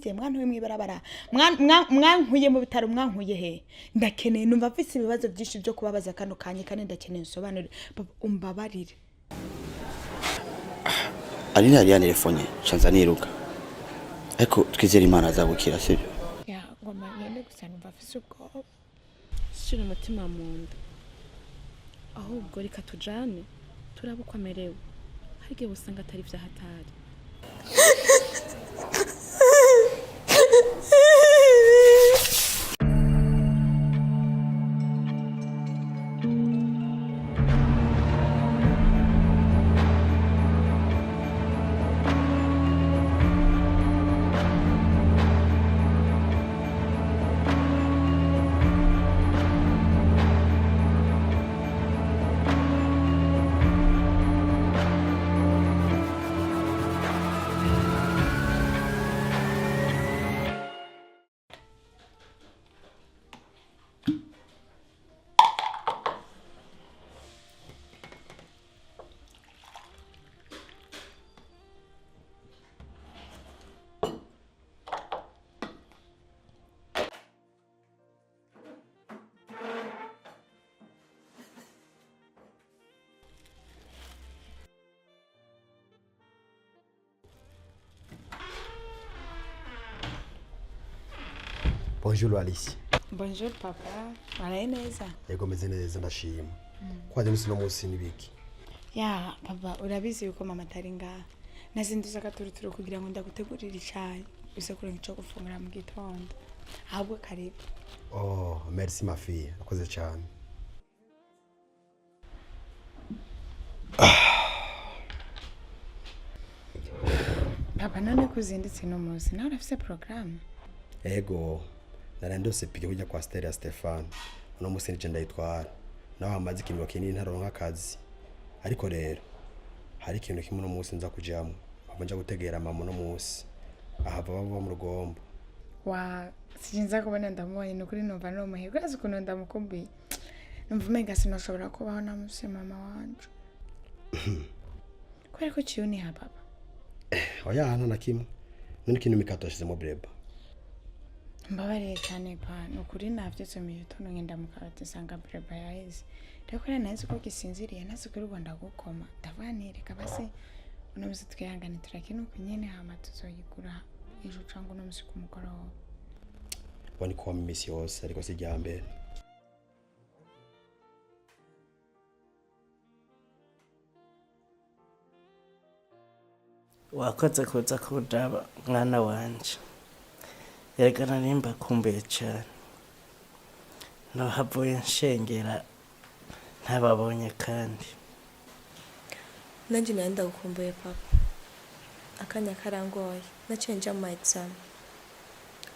ndasivye mwantuye mwibarabara mwankuye mu bitaro mwankuye he ndakeneye numva mfise ibibazo byinshi byo kubabaza kano kanye kandi ndakeneye nsobanure umbabarire ari nari yanelefone chanza niruka ariko twizera Imana azabukira sibyo ya ngoma yende gusa numva mfise ubwoba shira umutima mu nda ahubwo reka tujane turabukomerewe harige busanga atari vyahatari Bonjour Alicia. Bonjour papa. Waraye neza? Yego meze neza ndashima. Kwaje musino musi nibiki? Ya papa urabizi yuko mama atari ngaha. Nazinduza gaturuturu kugira ngo ndagutegurire icayi. Usekure ngico gufungura mu gitondo. Ahubwo karibu. Oh, merci ma fille. Akoze cyane. Papa none kuzinditse no muzi. Nawe urafise programme? Ego. Narandose pige kujya kwa Stella Stefan. Uno musi nije ndayitwara. Nawe amaze ikintu kinini ntaronka akazi. Ariko rero hari ikintu kimwe no musi nza kujyamo. Abanja gutegera mama no musi. Ahava baba mu rugombo. Wa sinza kubona ndamubonye nukuri numva no muhirwe azi kuno ndamukumbuye. Numva mega sinoshobora kubaho na musi mama wanje. Kwari ko cyuni ha papa. Oya hana na kimwe. None kintu mikatoshize mu breba. Mbabariye cyane pa nukuri navyetse mu gitondo ngenda mu karate sanga breba yaheze. Reko nazi ko gisinziriye nazi ko Rwanda gukoma. Ndavanireka base uno musi twihangane turakina kunyene hama tuzoyigura ejo cango no musi kumugoroba. Wani kwa misi yose ariko sijya mbere. Wakoze kuza kudaba mwana wanje. Yerekana nimba kumbuye cyane. No havuye nshengera ntababonye kandi. Nanje nanda gukumbuye papa. Akanya karangoye nacenja mu exam.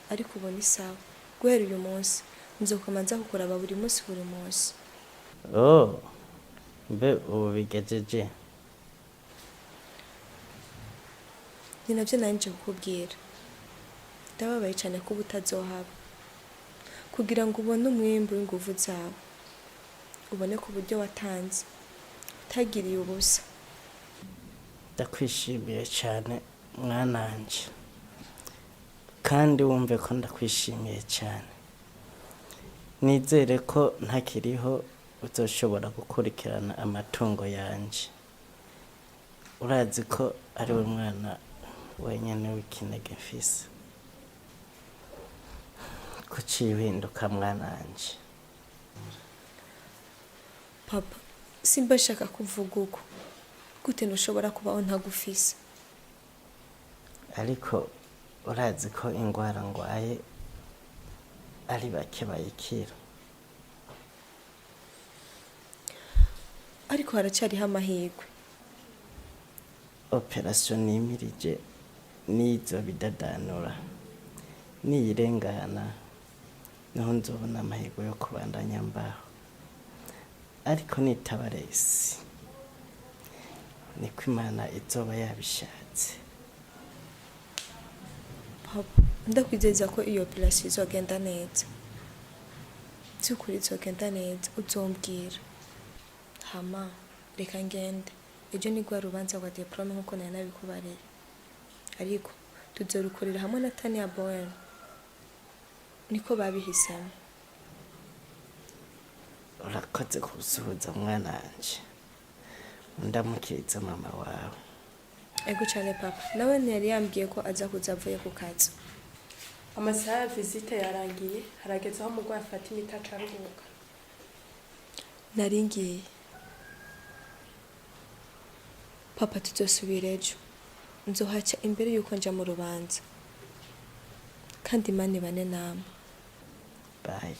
Ariko ubona isawa guhera uyu munsi nzokomanza kukuraba buri munsi. Oh. Mbe ubu bigejeje. Ni navyo nanje kukubwira. Ndababaye cyane ko butazohaba. Kugira ngo ubone umwimbo w'inguvu zawe. Ubone ku buryo watanze. Utagiriye ubusa. Ndakwishimiye cyane mwananje. Kandi wumve ko ndakwishimiye cyane. Nizere ko ntakiriho uzoshobora gukurikirana amatungo yanje. Urazi ko ari we mwana wenyene w'ikinege mfise. Kuki winduka mwananje? Papa, simba shaka kuvuga uko. Gute ntushobora kubaho ntagufise? Ariko urazi ko ingwara ngwaye ari bake bayikira. Ariko haracyariho amahirwe. Operation nimirije nizo bidadanura. Niyirengana naho nzobona amahirwe yo kubandanya mbaho. Ariko nitabaresi niko Imana izoba yabishatse. Papa, ndakwizeza ko iyo operation izogenda neza. Byukuri izogenda neza uzombwira. Hama reka ngende. Ejo ni gwa rubanza rwa diplome nkuko nari nabikubareye. Ariko tuzorukorera hamwe na Tania Bowen niko babihisemo. urakoze kusuhuza mwana wanje ndamukiriza mama wawe. Ego cyane papa, nawe ntiyari yambwiye ko aza kuza avuye ku kazi. Amasaha ya visite yarangiye, harageze aho umurwayi afata imiti acaruhuka. Nari ngiye. Papa tuzosubira ejo. Nzohaca imbere yuko nja mu rubanza. Kandi mani bane nama. Bye.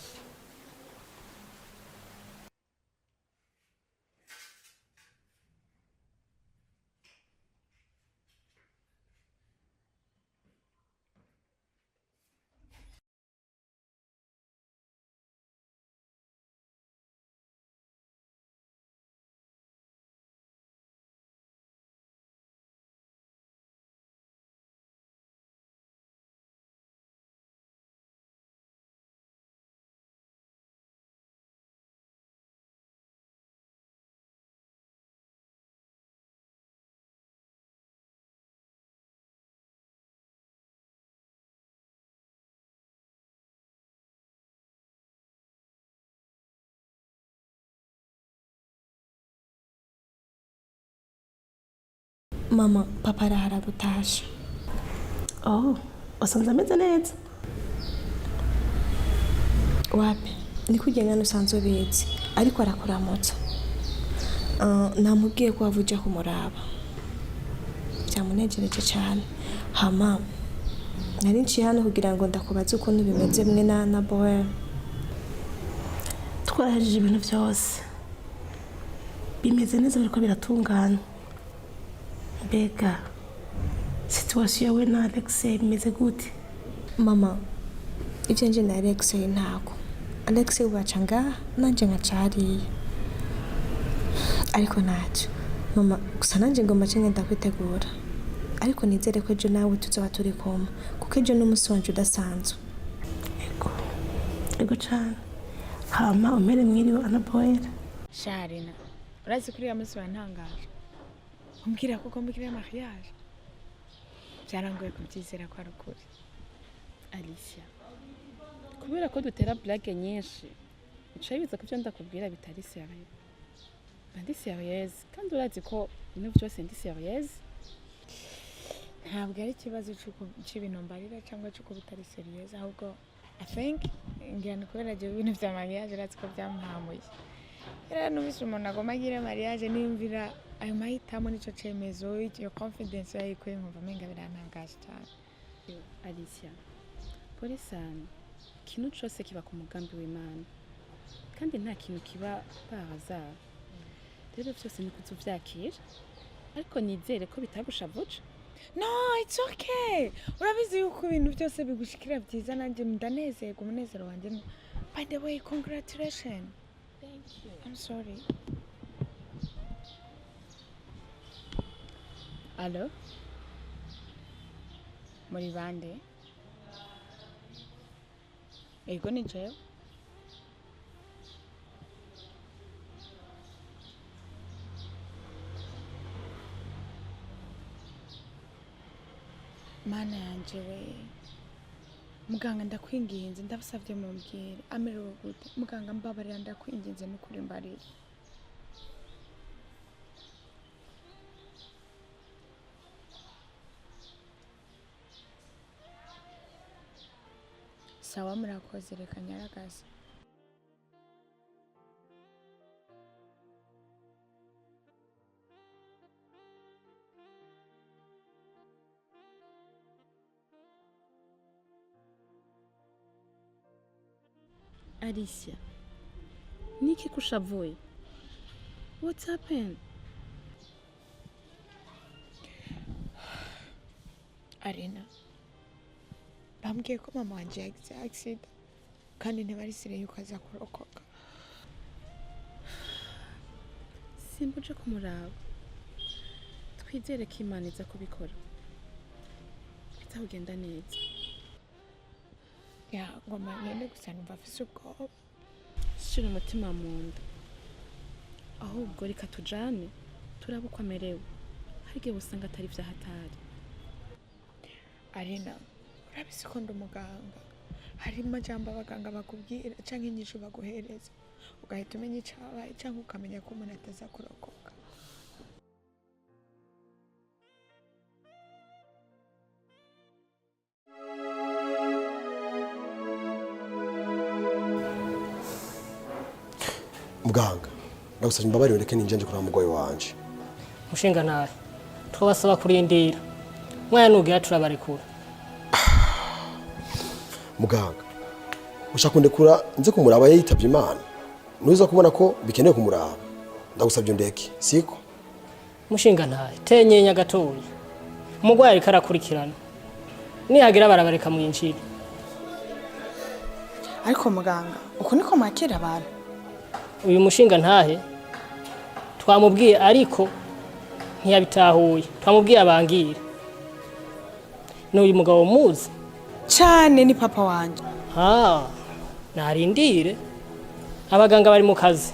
Mama, papa arahara gutasha. Oh, usanze ameze neza? Wapi? Ni kugenda nusanzwe bizi, ariko arakuramutsa. Namubwiye ko wavuja kumuraba. Byamunejereje cyane. Hama, nari nciye hano kugira ngo ndakubaze ukuntu bimeze mwe na Boy. Twarahejeje ibintu byose. Bimeze neza biriko biratungana. Mbega situation we na Alexei bimeze gute? Mama, ibyo nje na Alexei ntako. Alexei ubaca ngaha nanje nkacariye. Ariko ntacyo. Mama, gusa nanje ngomba ngenda kwitegura. Ariko nizere ko ejo nawe tuzoba turi kumwe kuko ejo n'umunsi wanje udasanzwe. Ego cyane. Hama umere mwiriwe anaboyera. Sharina, urazi kuri ya munsi wantangaje. Umbwira ko mbikira mariage. Byarangoye kubyizera ko ari ukuri. Alicia, kubera ko dutera blague nyinshi ucaye biza kubyo ndakubwira bitari serieux. Ndi serieux kandi urazi ko ibintu byose ndi serieux. Ntabwo ari ikibazo cy'ibintu mbarira cyangwa cy'uko bitari serious, ahubwo I think ngira kubera ibintu bya mariage urazi ko byamuhamuye. Era n'ubise umuntu agomba agira mariage niyumvira ayo mahitamo nicyo cyemezo, iyo confidence yayikuye nkumva menga birantangaje cyane. Alicia, pole sana. Ikintu cyose kiba ku mugambi w'Imana kandi nta kintu kiba bahaza. Rero byose ni kutuvyakira, ariko nizere ko bitagushavuje. No, it's okay. Urabizi yuko ibintu byose bigushikira byiza nanjye ndanezerwa, umunezero wanjye. By the way, congratulations. Thank you. I'm sorry. Allo? Muri bande? Ego ni jewe? Mana yanje we. Muganga ndakwinginze ndabasavye mumbwire amerewe gute. Muganga mbabarira ndakwinginze n'ukuri mbarira. Sawa murakoze reka nyaragaze. Alicia, niki kushavuye? What's happened? Arena. Bambwiye ko mama wanje yagize accident kandi ntibarisire yuko aza kurokoka. Simbuje kumuraba. Twizere ko Imana iza kubikora. Bizagenda neza. Ya ngoma ngende gusa numva afise ubwoba. Shira umutima mu nda. Ahubwo reka tujane turabe uko amerewe. Harige usanga atari vyahatari. arina urabise ko ndi umuganga hari amajambo abaganga bakubwira canke inyishu baguhereza ugahita umenya icabaye canke ukamenya ko umuntu ataza kurokoka. Muganga ndagusaba imbabarire reke ninjye kuraba umugwayi wanje. Mushinga nawe twabasaba kurindira mwana nugira turabarekura. Muganga ushaka kundekura nze kumuraba yitavye Imana nuza kubona ko bikenewe kumuraba ndagusabye ndeke siko. Mushinga nawe tenyenya gatoya umugwayi karakurikirana nihagira barabareka mu yinjira. Ariko muganga uko niko mwakira abantu. Uyu mushinga ntahe twamubwiye ariko ntiyabitahuye twamubwiye abangire. N'uyu mugabo muzi cyane ni papa wanje. Narindire abaganga bari mu kazi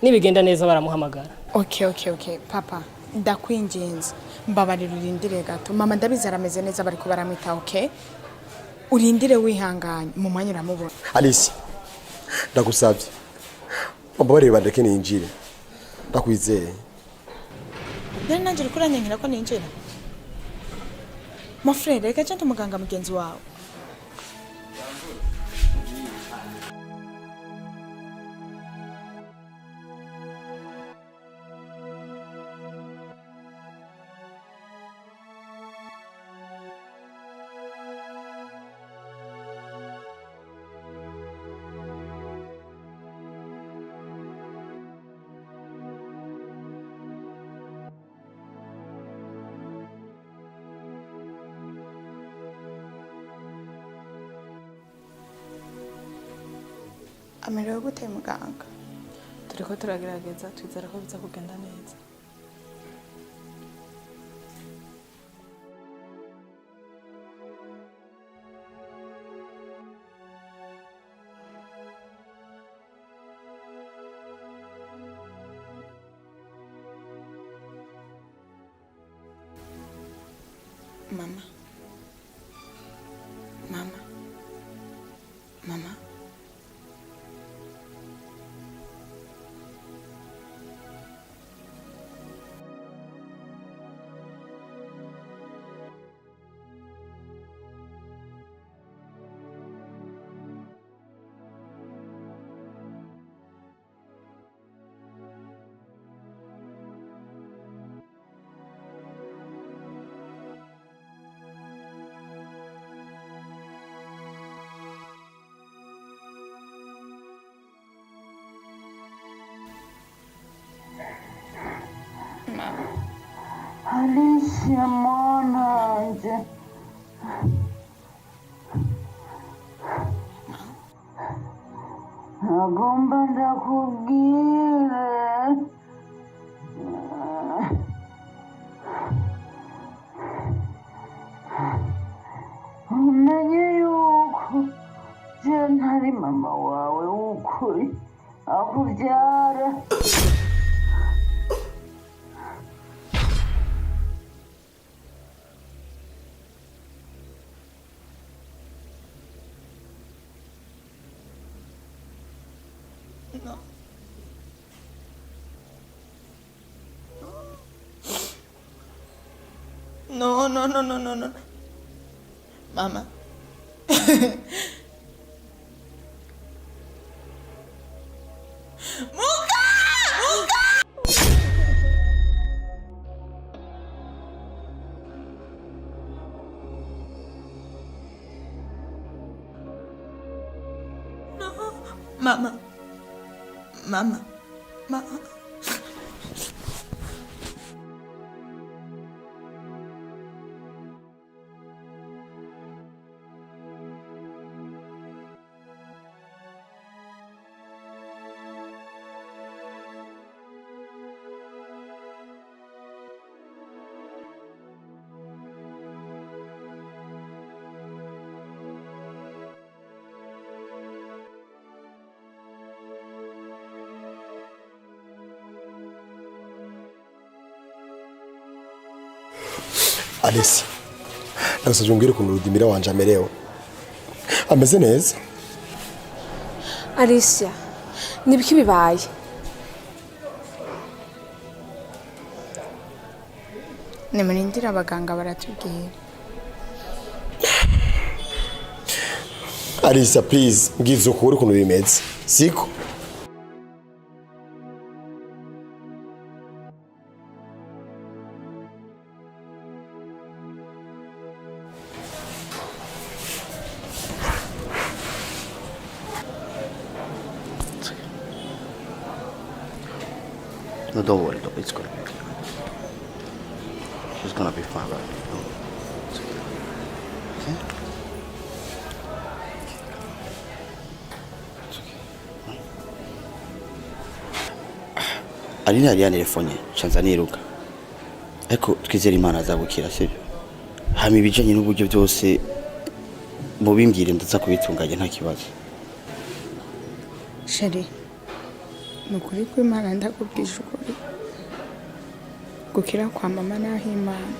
nibigenda neza baramuhamagara. Okay papa ndakwinginze mbabarira urindire gato mama ndabizi arameze neza bari kubaramwita. Okay urindire wihanganye mu mwanya uramubona. Alicia ndagusabye mbabarire bandeke ninjire ndakwizeye. Nanjye kuranyankira ko ninjira. Mon frère reka cyane umuganga mugenzi wawe. Amerewe gute muganga? Turiko turagerageza twizera ko biza kugenda neza. Mama. Alicia mwananje agomba ndakubwire umenye yuko je ntari mama wawe w'ukuri akubyara. No. Mama. Muka! No. Mama. Alicia arasabye umbwire ukuntu Rudimira wanje amerewe. Ameze neza. Alicia, nibiki bibaye? Nimurindira abaganga baratubwira. Alicia, please, mbwiza ukuri ukuntu bimeze. Siko? No, don't worry, it's gonna be okay. She's gonna be fine, right? It's okay. Okay? It's okay. Alina yari yanelefonye, canza niruka. Ariko twizere Imana azabukira, sibyo? Hama ibijanye n'uburyo byose mubimbwire ndaza kubitunganya nta kibazo. Sheri, nukuri ko Imana ndakubwije ukuri. Gukira kwa mama naho Imana.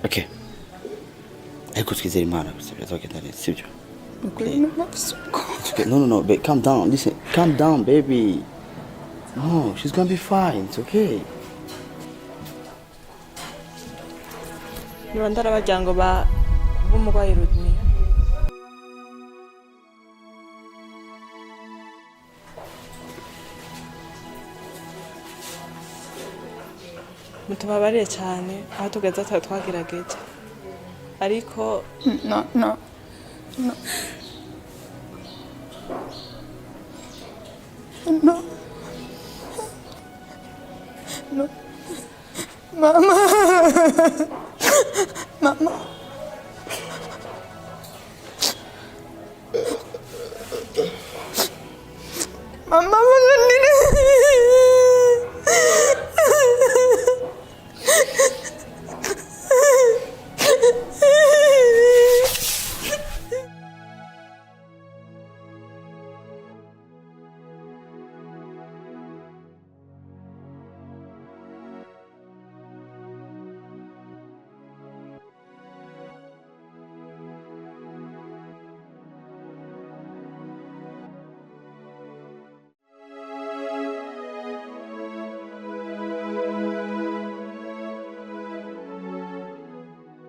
Okay. Ariko twizere Imana bizagenda neza, sibyo? Nukuri n'umufisi uko. Okay. No, babe, calm down. Listen, calm down, baby. No, she's gonna be fine. It's okay. niba ndarabajyango ba b'umurwayi Rudimira. Mutubabarire cyane aho tugeze twagerageje ariko No. Mama.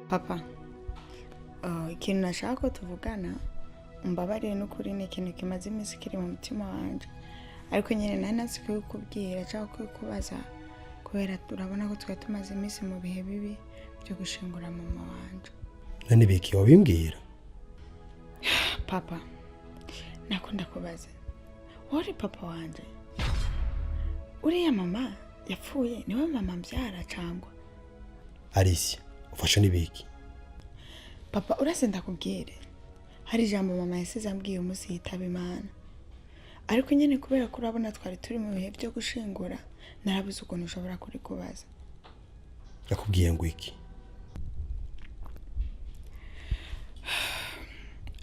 Papa, ikintu nashaka ko tuvugana umbabarire n'ukuri ni ikintu kimaze iminsi kiri mu mutima wanje, ariko nyine nari nazi kubikubwira cyangwa kubikubaza kubera turabona ko twari tumaze iminsi mu bihe bibi byo gushingura mama wanje. Nani biki wabimbwira? Papa, nakunda kubaza, wari papa wanje? Uriya mama yapfuye niwe mama mbyara cyangwa? Alicia, ufashe nibiki? Papa, urase ndakubwire, hari ijambo mama yasize ambwiye umunsi yitaba Imana, ariko nyine kubera ko urabona twari turi mu bihe byo gushingura narabuze ukuntu ushobora kuri kubaza. Yakubwiye ngo iki?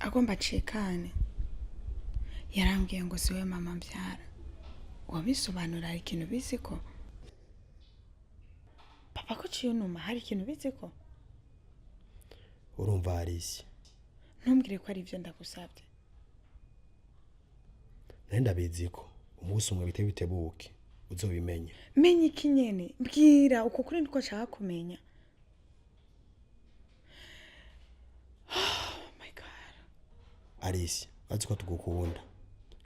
Agomba acikane. Yarambwiye ngo siwe mama mbyara. Wabisobanura ikintu biziko? Papa, ko ciyo numa hari ikintu biziko? Urumva Alicia, ntumbwire ko ari byo ndagusabye. nenda biziko umunsi umwe bitebuke uzobimenya. Menye iki nyene? Mbwira uko kuri ndiko nshaka kumenya. Oh my God. Alicia, azi ko tugukunda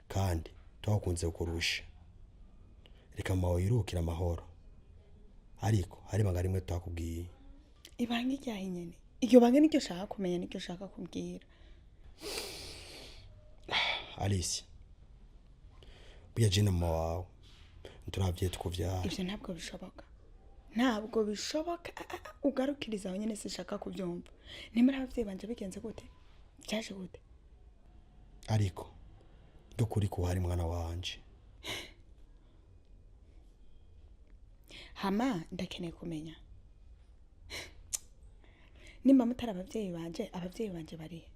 kandi twakunze kurusha. Reka mawe yirukira amahoro. Ariko hari banga rimwe twakubwiye. Ibanga ijyahe nyene? Iyo banga nicyo shaka kumenya, nicyo shaka kubwira. Alicia, buya jina mama wawe nturavye tukuvyara. Ivyo ntabwo bishoboka. Ntabwo bishoboka. Ugarukiriza aho nyene sishaka kubyumva. Nimara abavyeyi banje bigenze gute? Byaje gute? Ariko ndukuri ko hari mwana wanje. Hama ndakeneye kumenya. Nimba mutari abavyeyi banje barihe?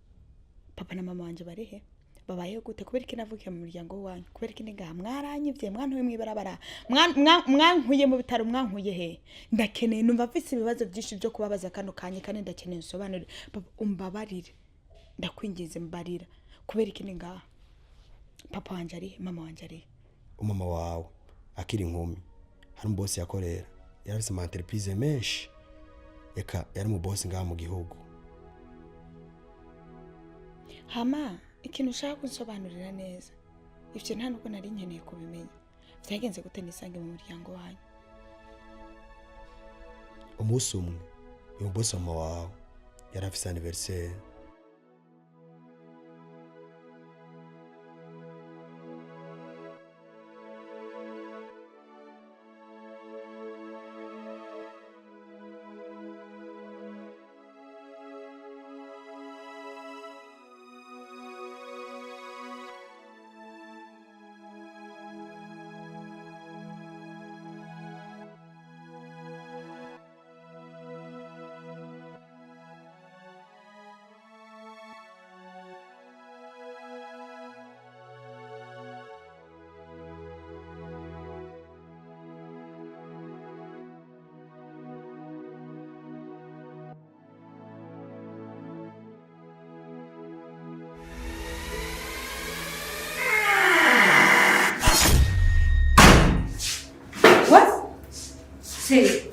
Papa na mama wanje barihe? babayeho gute kubera iki navukiye mu muryango wanyu kubera iki ngaha mwaranyivye mwantuye mwibarabara mwankuye mu bitaro mwankuye he ndakeneye numva mfise ibibazo byinshi byo kubabaza kano kanye kandi ndakeneye nsobanure papa umbabarire ndakwingize mbarira kubera iki ngaha papa wanje ari mama wanje ari umama wawe akiri inkumi hari umubosi yakorera yarafise ama entreprise menshi eka yari mu boss ngaha mu gihugu hama ikintu ushaka kunsobanurira neza ivyo nta nuko nari nkeneye kubimenya vyagenze gute nisange mu muryango wanyu umunsi umwe uyu boss mama wawe yarafise anniversaire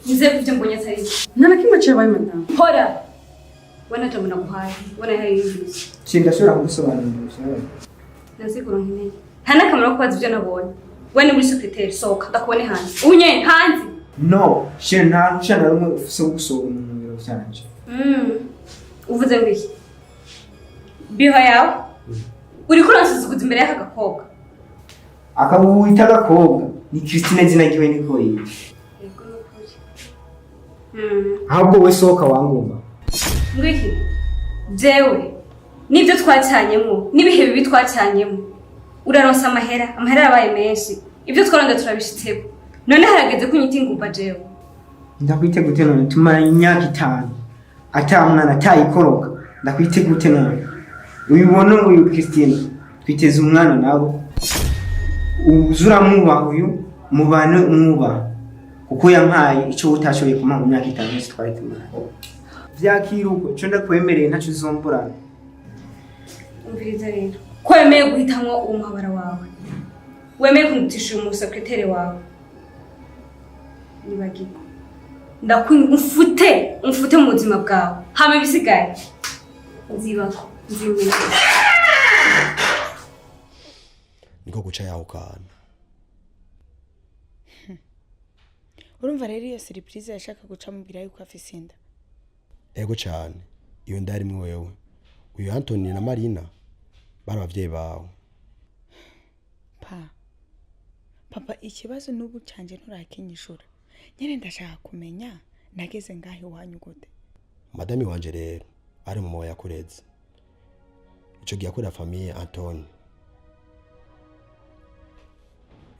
Nize kuvyo mbonye atari. Nana kimwe cyabaye madam. Hora. Wana tabuna guhaye. Wana hari ibintu. Sindashobora kugusobanurira. Nasikuro nkine. Hana kamera ko kwazi byo nabonye. Wene muri secretary soka ndakubone hanze. Unye hanze. No, she nta rushana rumwe ufise gusohora mu biro cyanje. Uvuze ngiki? Biho yawe. Uri kuransuzuguza imbere y'aka gakobwa. Akabuwita gakobwa ni Christine zina giwe niko yiye. Ahubwo we soka wangomba. Ngwiki. Jewe. Nibyo twacyanyemo, nibihe bibi twacyanyemo. Uraronsa amahera yabaye menshi. Ibyo twaronda turabishitseko. None harageze kunyita ingumba jewe. Ndakwite gute none tumara imyaka 5. Ata mwana atayikoroka. Ndakwite gute none. Uyibona uyu Christine twiteze umwana nabo. Uzura muba uyu mubane umwuba. Kuko yampaye icyo utashoboye kumara mu myaka 5 twari tumara. Vyakiruko cyo ndakwemereye ntacu zomburana. Umviriza rero. Kwemeye guhitamwo umuhabara wawe. Wemeye kumutisha umu secretary wawe. Nibagiko. Umfute mu buzima bwawe. Hame bisigaye. Nzibako. Nziwe. Niko guca yaho kana. Urumva rero iyo surprise yashaka guca mubwira yuko afise inda. Ego cyane. Iyo ndari mwe wewe. Uyu Anthony na Marina bari abavyeyi bawe. Papa ikibazo n'ubu canje nturakinyishura. Nyene ndashaka kumenya nageze ngahe wanyu gute. Madami wanje rero ari mu moya yakureze. Ico giye akora famille Anthony.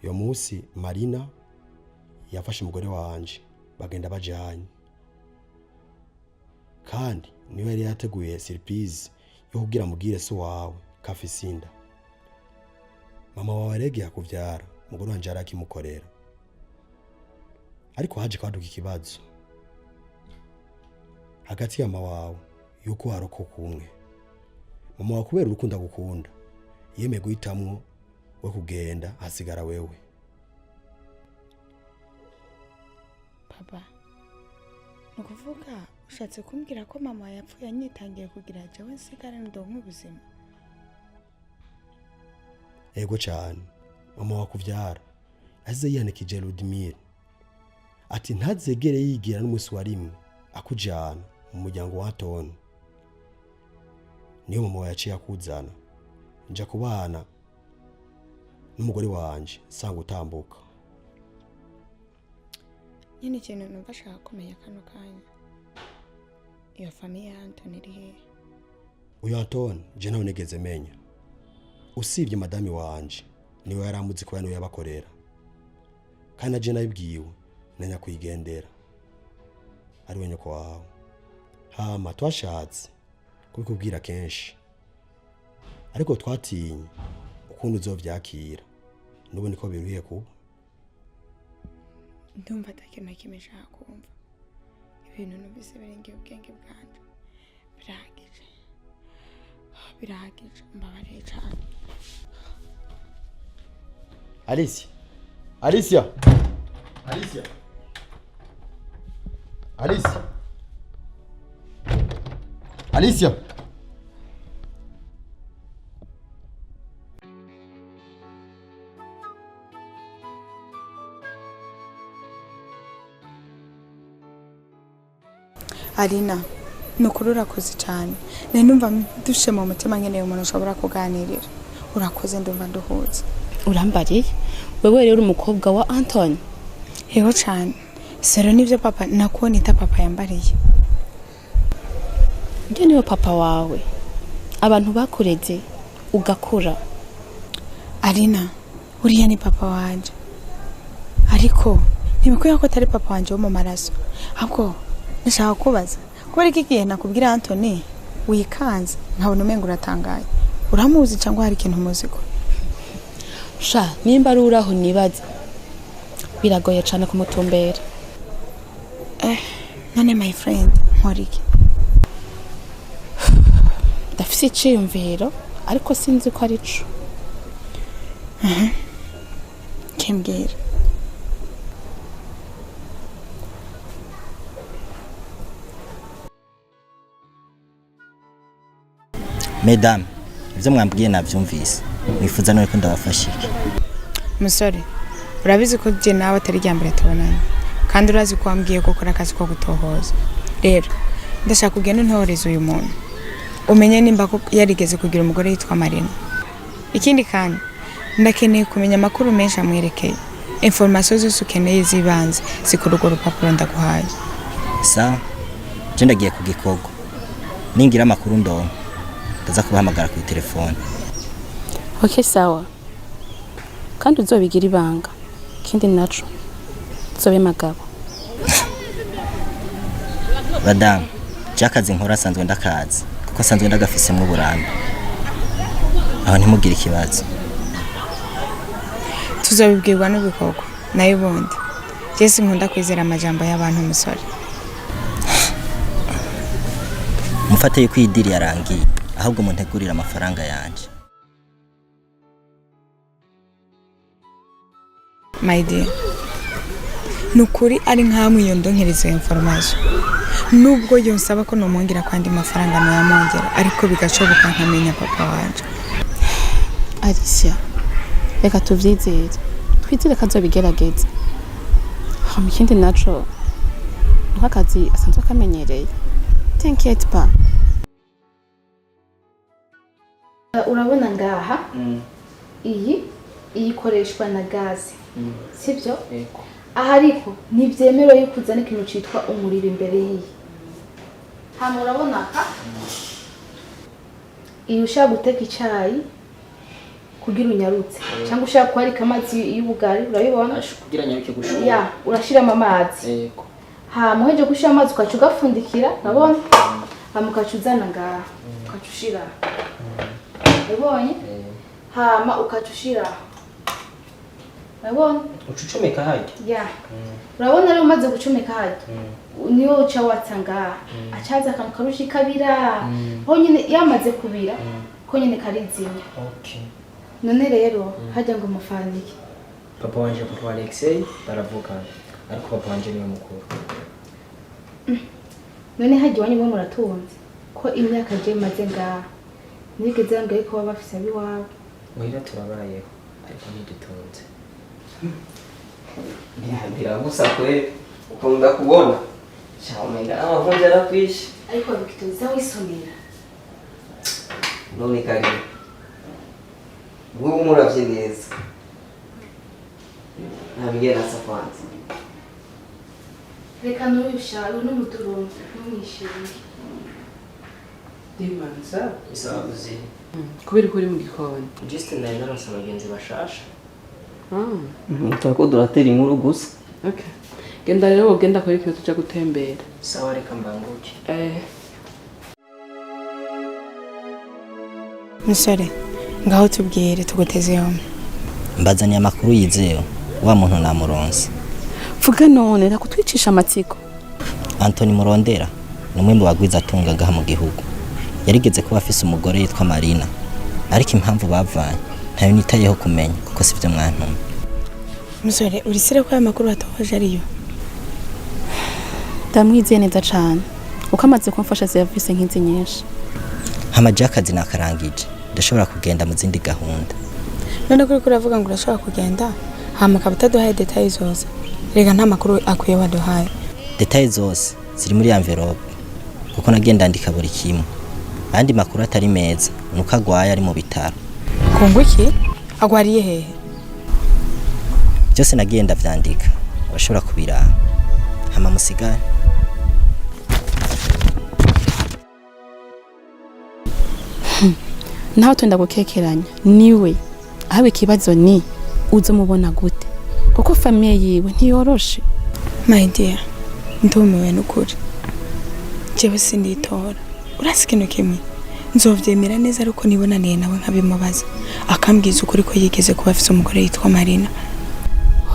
Yo musi Marina yafashe umugore wanje bagenda bajanye. Kandi niwe yari yateguye surprise yo kugira mugire so wawe kafisinda. Mama wawe rege yakuvyara umugore wanje arakimukorera. Ariko haje kwaduka ikibazo hagati ya mama wawe yuko haroko kumwe. Mama wawe kubera urukundo gukunda yemeye guhitamwo we kugenda hasigara wewe. Papa nukuvuga ushatse kumbwira ko mama yapfuye anyitangiye kugira jewe nsigare ndonke ubuzima. Ego cyane. Mama wakuvyara aze yihanekije Ludmir ati ntazegere yigira n'umusi wa rimwe akujana mu muryango wa Toni. Niyo mama yaciye akuzana nja kubana n'umugore wanje sanga utambuka. Nyine ikintu numva ashaka kumenya kano kanya. Iyo famille ya Anthony iri hehe? Uyu Anthony je nawe negeze menya. Usibye madami wanje niwe yaramuzi ko yano yabakorera. Kandi je nabibwiwe nanya kuyigendera. Ari wenye ko wawe. Hama twashatse kubikubwira kenshi. ariko twatinye ukuntu uzovyakira n'ubu niko biruhiye kuba. Ndumva atakintu na kimwe nshaka kumva. Ibintu numvise birengeye ubwenge bwanje. Birahagije mbabariye cyane. Alicia. Alicia. Arina, nukuri urakoze cyane. Numva dushe mu mutima nkeneye umuntu ushobora kuganirira. Urakoze ndumva nduhuze. Urambariye? Wewe rero umukobwa wa Anthony? Yego cyane. Sero nivyo papa nakuonita papa yambariye. Ndio niwe papa wawe. Abantu bakureze ugakura. Arina, uriya ni papa wanje. Ariko ntibikwiye ko atari papa wanje wo mu maraso. Ahubwo nashaka kubaza kubera iki gihe nakubwira Anthony wikanze nkabona umenga uratangaye. Uramuzi cyangwa hari ikintu muziko? Sha nimba ari uraho nibaza. Biragoye cyane kumutumbera. None my friend nkoriki? Ndafise iciyumviro ariko sinzi ko ari cyo. Kimbwira. Madame, ibyo mwambwiye nabyumvise. Mwifuza none ko ndabafashike. Musore, urabizi ko je nawe atari ryambere tubonana. Kandi urazi ko wambwiye ko ukora akazi ko gutohoza. Rero, ndashaka kugenda ntoreza uyu muntu. Umenye nimba ko yarigeze kugira umugore yitwa Marina. Ikindi kandi, ndakeneye kumenya amakuru menshi amwerekeye. Information zose ukeneye zibanze zikurugo rupapuro ndaguhaye. Sawa. Je ndagiye ku Gikorwa. Ningira amakuru ndonka. Ndaza kubahamagara ku telefone. Okay, sawa. Kandi uzobigira ibanga. Kindi naco zobe magabo. Madame, jakazi nkora sanzwe ndakazi kuko sanzwe ndagafise mu burambe. Aho ntimugire ikibazo. Tuzabibwirwa n'Urukundo nayo bundi. Jesse nkunda kwizera amajambo y'abantu umusore. Mufate yuko idiri yarangiye ahubwo muntegurira amafaranga yanje. My dear, nukuri ari nkamwe iyo ndonkereza information. Nubwo yonsaba ko nomongera kwandi mafaranga nayamongera ariko bigashoboka nkamenya papa wanje. Alicia, reka tuvyizere. Twizere kazobigerageza. Ikindi naco nk'akazi asanzwe kamenyereye. T'inquiète pas. Urabona ngaha iyi ikoreshwa na gaze. Sibyo? Yego. Aha ariko ntivyemerewe yuko uzana ikintu citwa umuriro imbere yiyi. Hama urabona ka? Iyo ushaka guteka icyayi kugira unyarutse cyangwa ushaka kwarika amazi y'ubugari urabibona? Kugira nyaruke gushora. Ya, urashiramo amazi. Yego. Hama uheje gushira amazi ukacu gafundikira, urabona? Hama ukacu uzana ngaha, ukacu ushira. Urabonye? Hama ukacu ushira. Urabona? Ucucomeka hajya. Ya. Urabona rero umaze gucomeka hajya. Niyo uca watanga acaza akamukarushi kabira. Ho nyine yamaze kubira ko nyine karizimya. Okay. None rero hajya ngo mufanike. Papa wanje papa Alexei baravugana ariko papa wanje niwe mukuru. None hajya wanyu mwe muratunze ko imyaka je maze ngaha. Nigeze ngaye ko bafise abiwabo. Muhira turabayeho ariko ntidutunze. Biragusa kwe ukunda kubona cyamenga amavunja arakwishe ariko bikituza wisomera none kari ngubu muravye neza nabigera safanze reka n'ubisharo n'umuturongo n'umwishinge Dimanza isabuzi kubera ko uri mu gikoni just nayo naronse abagenzi bashasha turako duratera inkuru gusa okay genda rero ugenda kuri kiyo tuja gutembera sawa reka mbanguke musore ngaho tubwire tuguteze yombi. mbazaniye amakuru yizewe wa muntu namuronse. vuga none nakutwicisha amatsiko. Anthony Murondera numwe mu bagwiza atunga ngaha mu gihugu. Yarigeze kuba afise umugore yitwa Marina, ariko impamvu bavanye ntayo nitayeho kumenya kuko sivyo mwantumye. Musore urisire ko aya makuru atohoje ariyo. Ndamwizeye neza cane uko amaze kumfasha service nk'izi nyinshi. Hamajakazi nakarangije ndashobora kugenda mu zindi gahunda. None kuri kuravuga ngo urashobora kugenda hama kabutaduhaye details zose. Rega nta makuru akwiye waduhaye. Details zose ziri muri envelope kuko nagenda andika buri kimwe. Andi makuru atari meza nuko agwaye ari mu bitaro. Kunguki agwariye hehe? Byose nagenda vyandika bashobora kubiraba. Hama musigare. Naho twenda gukekeranya niwe aho ikibazo ni uzomubona gute uko famiye yiwe ntiyoroshe. My dear, ndumiwe n'ukuri. Jewe sinditora. Urasi ikintu kimwe nzovyemera neza ariko nibonaniye nawe nkabimubaza akambwiza ukuri ko yigeze kuba afise umugore yitwa Marina.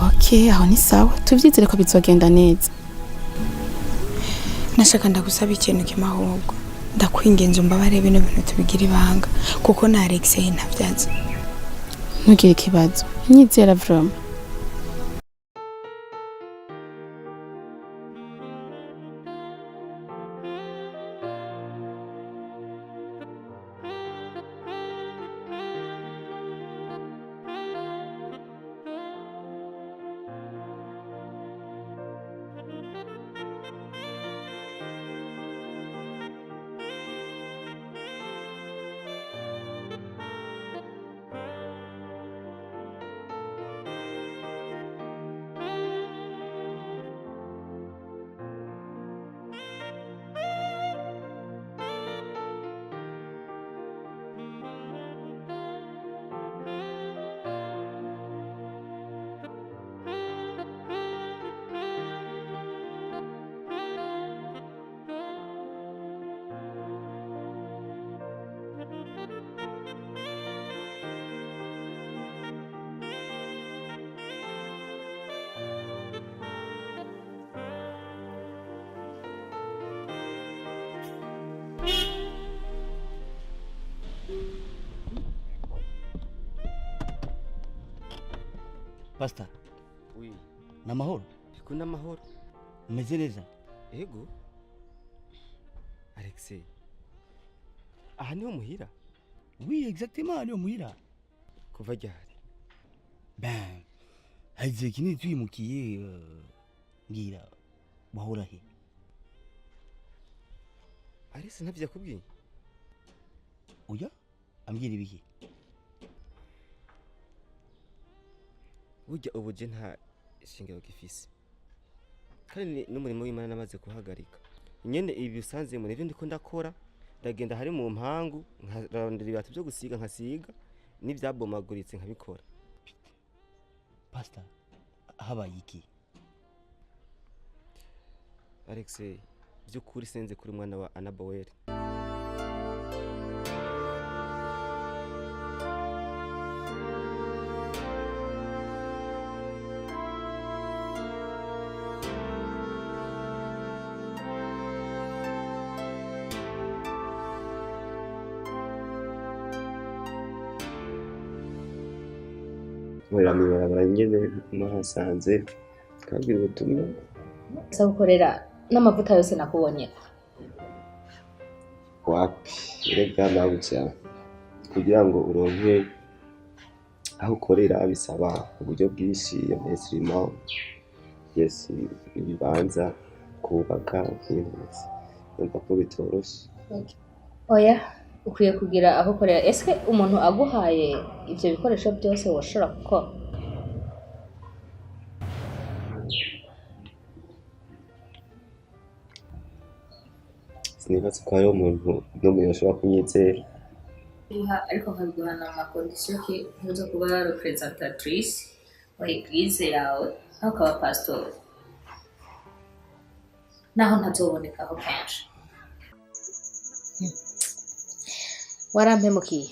Okay, aho ni sawa tuvyizere ko bizogenda neza. Nashaka ndagusaba ikintu kimwe ahubwo ndakwingenza umbabare bino bintu tubigira ibanga kuko na Alexei ntavyazi. Ntugire ikibazo nyizera vraiment. Pastor. Oui. Namahoro. Kuna mahoro. Umeze neza? Ego. Alexei. Aha niho muhira? Oui, exactement, niho muhira. Kuva ryari? Ben, hagiye kinini twimukiye ngira bahora he. Alice ntavya kubwiye? Oya, ambwira ibihe. Burya ubuje nta shingiro gifise kandi n'umurimo w'Imana namaze kuhagarika. Nyene ibi usanze mu nivyo ndiko ndakora ndagenda hari mu mpangu nkarondera ibatu byo gusiga nkasiga n'ivyabomaguritse nkabikora. Pastor, habaye iki? Alexei, byukuri senze kuri mwana wa Bauer. Mwiramibarabara nyene mwahasanze kabwira ubutumwa gukorera n'amavuta yose nakubonye. Wapi rega nabuza kugira ngo uronke aho ukorera bisaba uburyo bwinshi investirimo. Yes, ibibanza kubaka byihuse numva ko bitoroshe. Oya ukwiye kugira aho ukorera. Ese umuntu aguhaye ivyo bikoresho byose washobora gukora? Sinibaza ko hariho umuntu n'umwe ashobora kunyizera. Ariko nkabiguhana amakondisiyo ki ntuza kuba representatrice wa eglise yawe aho ukaba pastor naho ntazobonekaho kenshi. Warampemukiye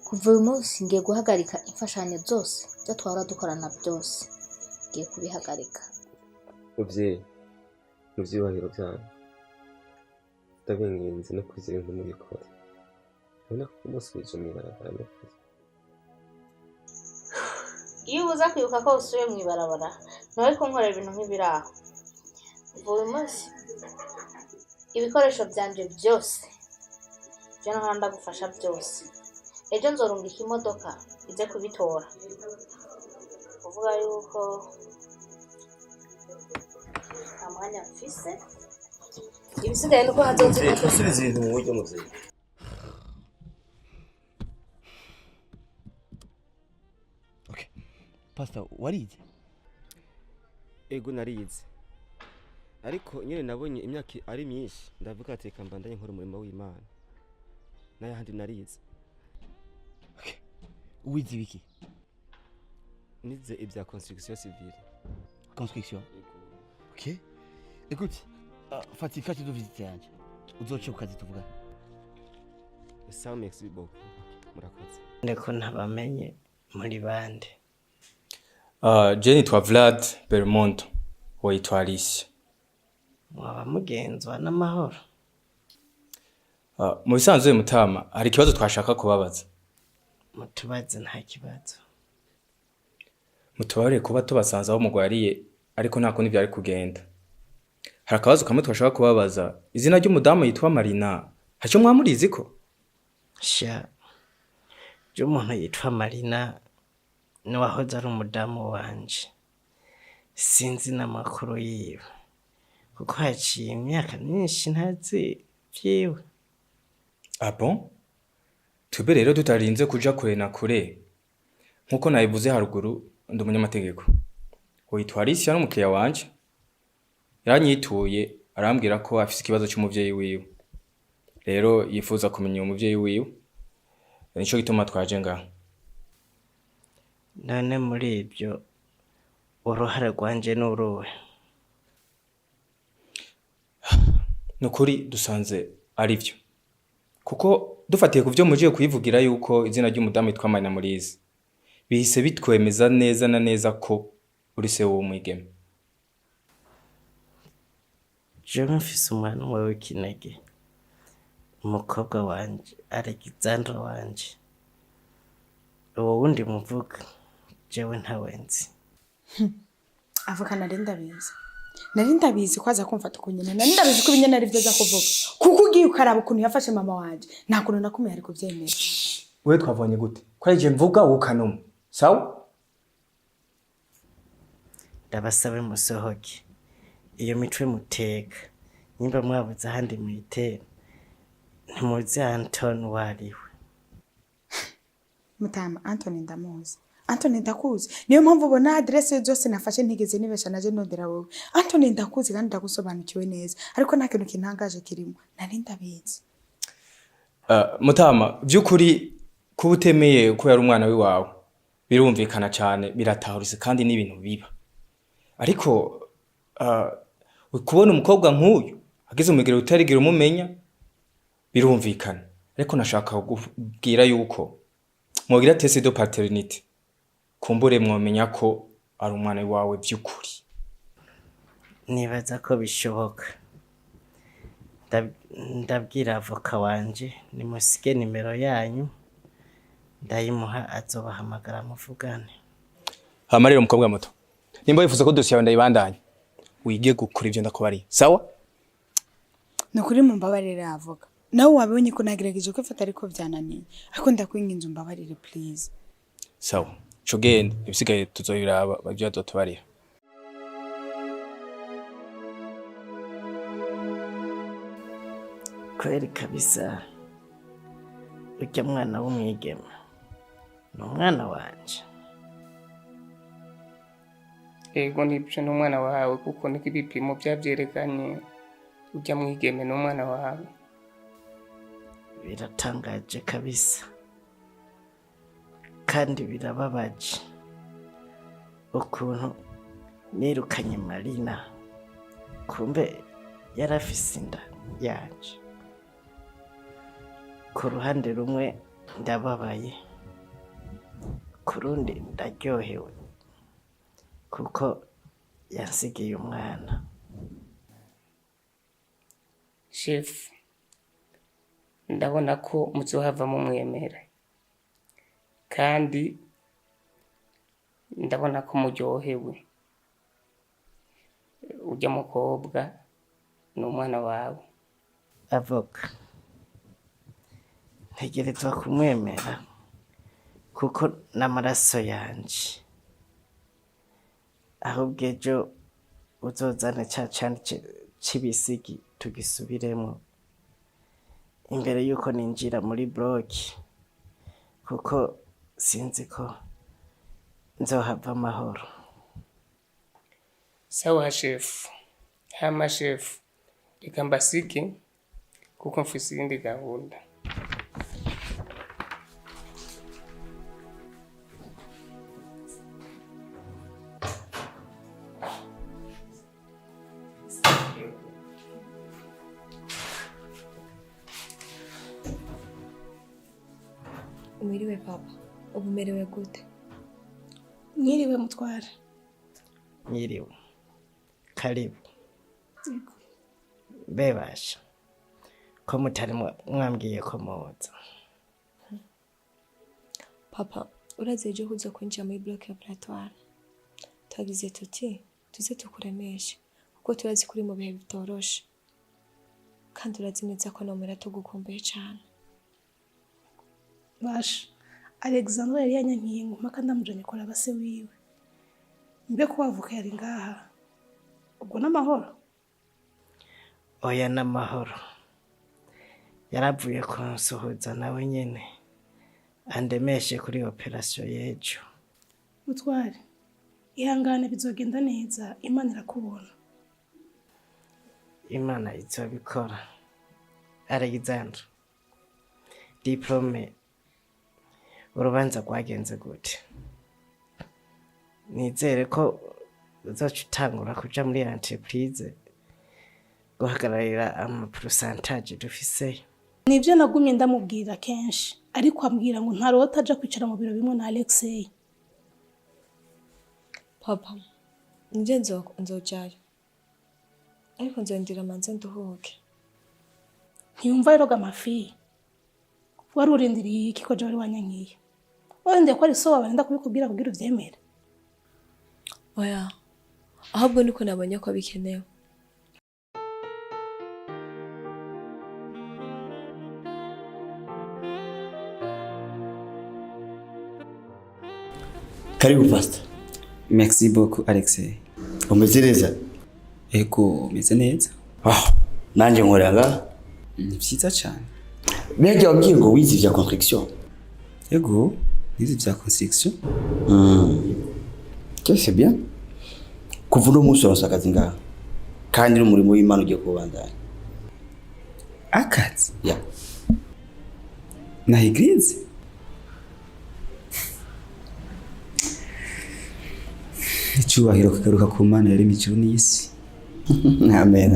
kuva uyu munsi ngiye guhagarika imfashanyo zose zo twara dukorana byose ngiye kubihagarika. muvyeyi mu vyubahiro vyanyu ndabinginze no kwizera ibintu mubikora ubona ko umusubije mw'ibarabara n'ukuri. Iyo uza kwibuka ko usubiye mw'ibarabara nawe kunkorera ibintu nk'ibiraho. Kuva uyu munsi ibikoresho byanje byose je no ndagufasha byose. Ejo nzorungika imodoka ize kubitora. Kuvuga yuko amwanya mfise ibisigaye nuko hazoze gusubiza ibintu mu buryo muvyeyi. Pastor warize? Ego narize. Ariko nyene nabonye imyaka ari myinshi ndavuga ati reka mbandanye nkora umurimo w'Imana. N'ayandi narize. Wize ibiki? Nize ibya construction civile. Construction? Okay. Écoute, fati carte de visite yanje. Uzoce ukazi tuvuga. Ça merci beaucoup. Murakoze. Ndeko ntabamenye muri bande. Jenny twa Vlad Belmondo witwa Alicia. Mwaba mugenzwa n'amahoro. Mu bisanzwe Mutama hari ikibazo twashaka kubabaza. Mutubaze nta kibazo. Mutubare kuba tubasanze aho mugwariye ariko nta kundi byari kugenda. Hari akabazo kamwe twashaka kubabaza. Izina ry'umudamu yitwa Marina. Hacho mwamurizi ko? Sha. Umuntu yitwa Marina n'uwahoze ari umudamu wanje. Sinzi n'amakuru yiwe. Kuko haciye imyaka myinshi ntazi vyiwe. Ah bon? Tube rero tutarinze kuja kure na kure. Nkuko nabivuze haruguru ndi umunyamategeko. Witwa Alicia n'umukiriya wanje. Yaranyituye arambwira ko afise ikibazo cy'umuvyeyi wiwe. Rero yifuza kumenya umuvyeyi wiwe. Nico gituma twaje ngaho. None muri ibyo uruhare rwanje n'uruwe. Nukuri dusanze ari byo. Kuko dufatiye ku byo mugiye kuyivugira yuko izina ry'umudamu yitwa Marina Murizi. Bihise bitwemeza neza na neza ko uri se w'umwigeme. Je mfise umwana umwe w'ikinege. Umukobwa wanje Alexander wanje. Uwo wundi muvuga jewe ntawenzi. Avuka nari ndabizi kwaza kumfata kunyene nari ndabizi ko ibinyene ari byo za kuvuga kuko ugiye ukaraba ukuntu yafashe mama wanje nta kuntu nakumye ari kuvyemera. Wewe twavanye gute ko je mvuga ukanuma sawa? Ndabasabe musohoke iyo mitwe muteka nimba mwabuze ahandi mwitera ntimuzi Anton wariwe. Mutama Anthony ndamuzi. Anthony ndakuzi. Niyo mpamvu ubona adresse zose nafashe ntigeze nibesha naje nondera wowe. Anthony ndakuzi kandi ndagusobanukiwe neza. Ariko nta kintu kintangaje kirimo. Nari ndabizi. Mutama byukuri kubutemeye ko yari umwana wiwawe. Birumvikana cyane biratahurise kandi n'ibintu biba. Ariko kubona umukobwa nk'uyu ageze umugero utarigira umumenya birumvikana. Ariko nashaka kubwira yuko mwogira test de paternité. Kumbure mwomenya ko ari umwana wawe byukuri. Nibaza ko bishoboka. Ndabwira avoka wanje nimusige nimero yanyu ndayimuha azobahamagara muvugane. Hamarira umukobwa muto. Nimba wifuza ko dosiye yawe ndayibandanye wige gukora ivyo ndakubari. Sawa? Nukuri mumbabarire avoka. Nawe wabonye ko nagerageje kwifata ariko byananiye. Ariko ndakwinginze umbabarire please. Sawa. Chogende ibisigaye tuzoyiraba bavyo dotobarira. Kweri kabisa. Ujya mwana w'umwigeme. N'umwana wanje. Ego nibyo n'umwana wawe kuko niko ibipimo byabyerekanye ujya mwigeme n'umwana wawe. Biratangaje kabisa. Kandi birababaje ukuntu nirukanye Marina kumbe yarafise inda yanje. Ku ruhande rumwe ndababaye kurundi ndaryohewe kuko yansigiye umwana. Chef, ndabona ko muzohava mumwemera kandi ndabona ko muryohewe. Urya mukobwa ni umwana wawe. Avoka, ntegerezwa kumwemera kuko n'amaraso yanje. Ahubwo ejo uzozana ca candi c'ibisigi tugisubiremo imbere yuko ninjira muri bloki, kuko sinzi ko nzohava amahoro. Sawa chef. Hama chef, reka mbasige kuko mfise iyindi gahunda. Umwiriwe papa, ubu umerewe gute? Mwiriwe mutware. Mwiriwe. Karibu. Bebasha, ko mutari mwambwiye ko muza. Papa, urazi ejo uza kwinjira muri bloc operatoire. Twagize tuti tuze tukuremeshe kuko turazi kuri mu bihe bitoroshe, kandi urazi neza ko nomera tugukumbuye cyane. Basha, Alexandre yari yanyankiye nguma kandi amujanye kora base wiwe. Mbe ko wavuka yari ngaha. Ubwo n'amahoro? Oya n'amahoro. Yaravuye kunsuhuza nawe nyene andemeshe kuri operation y'ejo. Mutware, ihangane bizogenda neza, Imana irakubona. Imana izobikora. Alexandre, diplome urubanza rwagenze gute? Nizere ko uzoca utangura kuja muri entreprise guhagararira amapurusantaje dufise. Nivyo nagumye ndamubwira kenshi, ariko ambwira ngo ntarota aja kwicara mu biro bimwe na Alexei. Papa, nje nzojayo, ariko nzondira manze nduhuke. Ntiyumva rero gamafi. Wari urindiriye iki ko je wari wanyankiye? Wende ko ari so wabarenda kubikubwira kugira uvyemere. Oya, ahubwo niko nabonye ko bikenewe. Karibu pastor. Merci beaucoup Alexei. Umeze neza? Ego, umeze neza. Nanje nkorera ngaha. Ni vyiza cyane. Mbega wabwiye ngo wize vya construction? Ego, wize vya construction. C'est bien. Kuva uno munsi uronse akazi ngaha kandi n'umurimo w'Imana ugiye kubandanya. Akazi? Ya. Na eglise? Icyubahiro kagaruka ku Mana yaremye ijuru n'isi. Amen.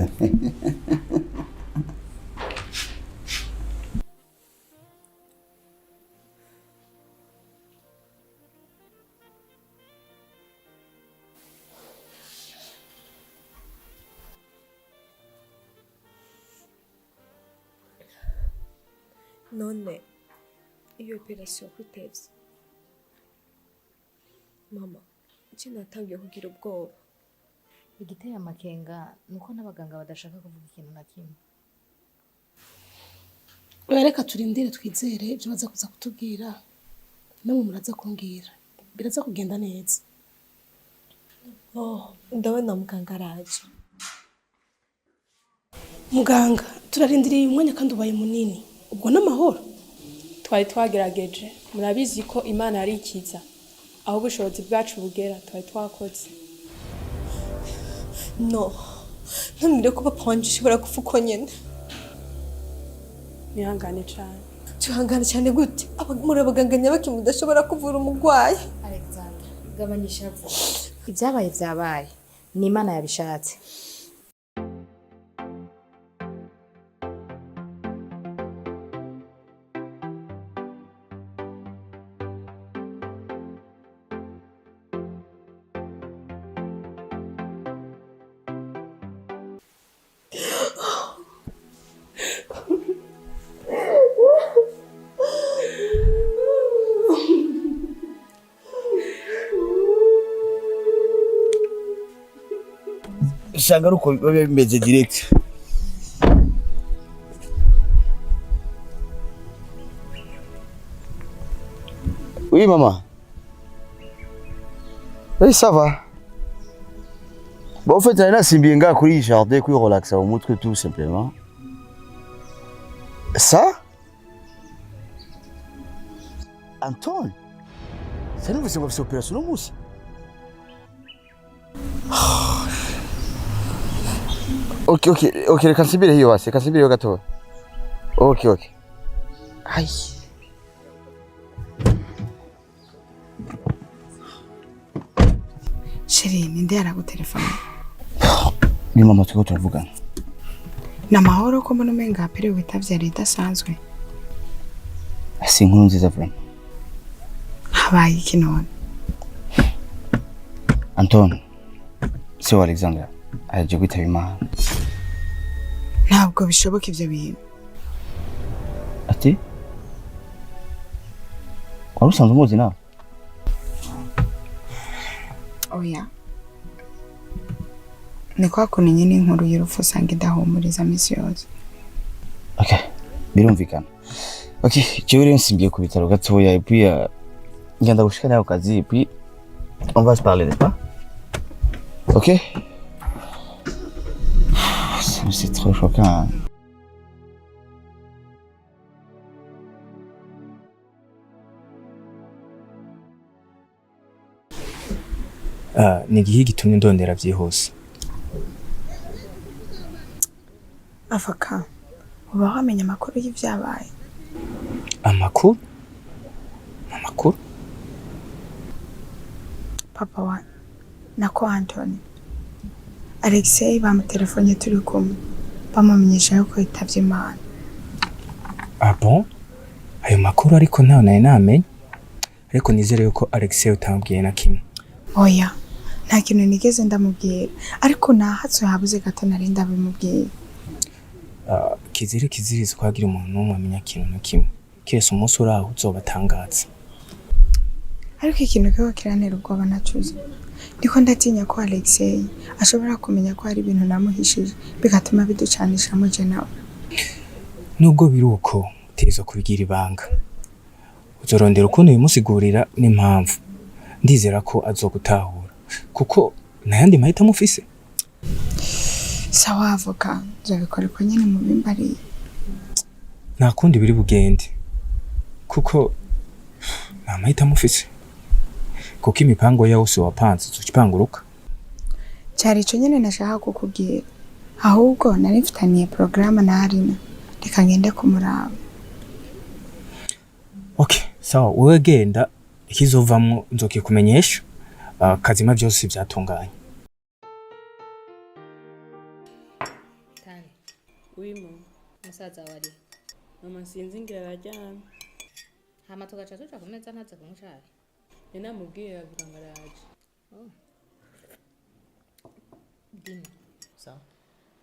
None iyo operation kutevye. Mama, nje natangiye kugira ubwoba. Igiteye amakenga nuko n'abaganga badashaka kuvuga ikintu na kimwe. Reka turindire twizere ibyo baza kuza kutubwira. Namwe muraza kumbwira. Biraza kugenda neza. Ndabona muganga araje. Muganga, turarindiriye umwanya kandi ubaye munini. Ubwo n'amahoro. Twari twagerageje, murabizi ko Imana ari ikiza. Aho ubushobozi bwacu bugera twari twakoze. No, ntumire ko papa wanje ushobora gupfa uko nyene. Nihangane cyane. Tuhangane cyane gute? Muri abaganga nyabaki mudashobora kuvura umurwayi. Alexander, gabanyisha vuba. Ibyabaye byabaye. Ni Imana yabishatse. usanga ari uko biba bimeze direct. Oui maman. Oui ça va. Bon en fait nari nasimbiye ngaha kuri iyi jardin kwirelaxa mu mutwe tout simplement. Ça Anton, ça nous faisait une opération au mousse. Ok, reka nsibire hiyo basi, reka nsibire hiyo gato. Ok. Ai. Sheri, ninde yaragutelefona? Ni mama tuko turavugana. Na mahoro ko mbona umenga pere witavye ari idasanzwe. Si inkuru nziza vraiment. Habaye iki none? Anton, se wa Alexander, aje kwitaba Imana. Ntabwo bishoboka ivyo bintu. Ati? Wari usanzwe umuzi nawe? Oya. Ni kwa kunenye n'inkuru y'urupfu usanga idahumuriza misi yose. Okay, birumvikana. Okay, jewe rero nsimbiye ku bitaro gatoya et puis ngenda gushika nayo kazi et puis on va se parler, n'est-ce pas? Ok? C'est trop choquant. Ni igihe gitumye ndondera byihuse. Afaka, uba wamenya amakuru y'ivyabaye? Amakuru? Papa wa nako Anthony. Alexei bamutelefone turi kumwe. Bamumenyesha yuko yitavye Imana. Ah bon? Ayo makuru ariko ntawe nari namenye. Ariko nizere yuko Alexei utambwiye na kimwe. Oya, nta kintu nigeze ndamubwira. Ariko nahatse habuze gato nari ndabimubwiye. Kizirizo kwagira umuntu n'umwe amenya kintu na kimwe. Kese umunsi uraho uzobatangaza. Ariko ikintu kiba kiranera ubwoba nacuze. Niko ndatinya ko Alexei ashobora kumenya ko hari ibintu namuhishije bigatuma biducanisha mu je nawe. Nubwo biruko tezo kubigira ibanga. Uzorondera ukuntu bimusigurira n'impamvu. Ndizera ko azogutahura kuko nayandi mahita mufise. Sawa avoka, nzabikora ko nyine mu bimbari. Nta kundi biri bugende. Kuko nta mahita mufise. Kuko imipango yose wapanze tukipanguruka. Cyari ico nyene nashaka kukubwira. Ahubwo nari mfitaniye programme na Arina. Reka ngende kumuraba. Okay, sawa wewe genda ikizovamwo nzokikumenyesha. Kazima byose byatunganye. Tani. Wimo, musaza wari. Mama sinzi ngira arajyana. Hama tugaca tuja kumeza ntaze kumushaka. Nina mubwiye avuga ngo araje. Dima. Sawa.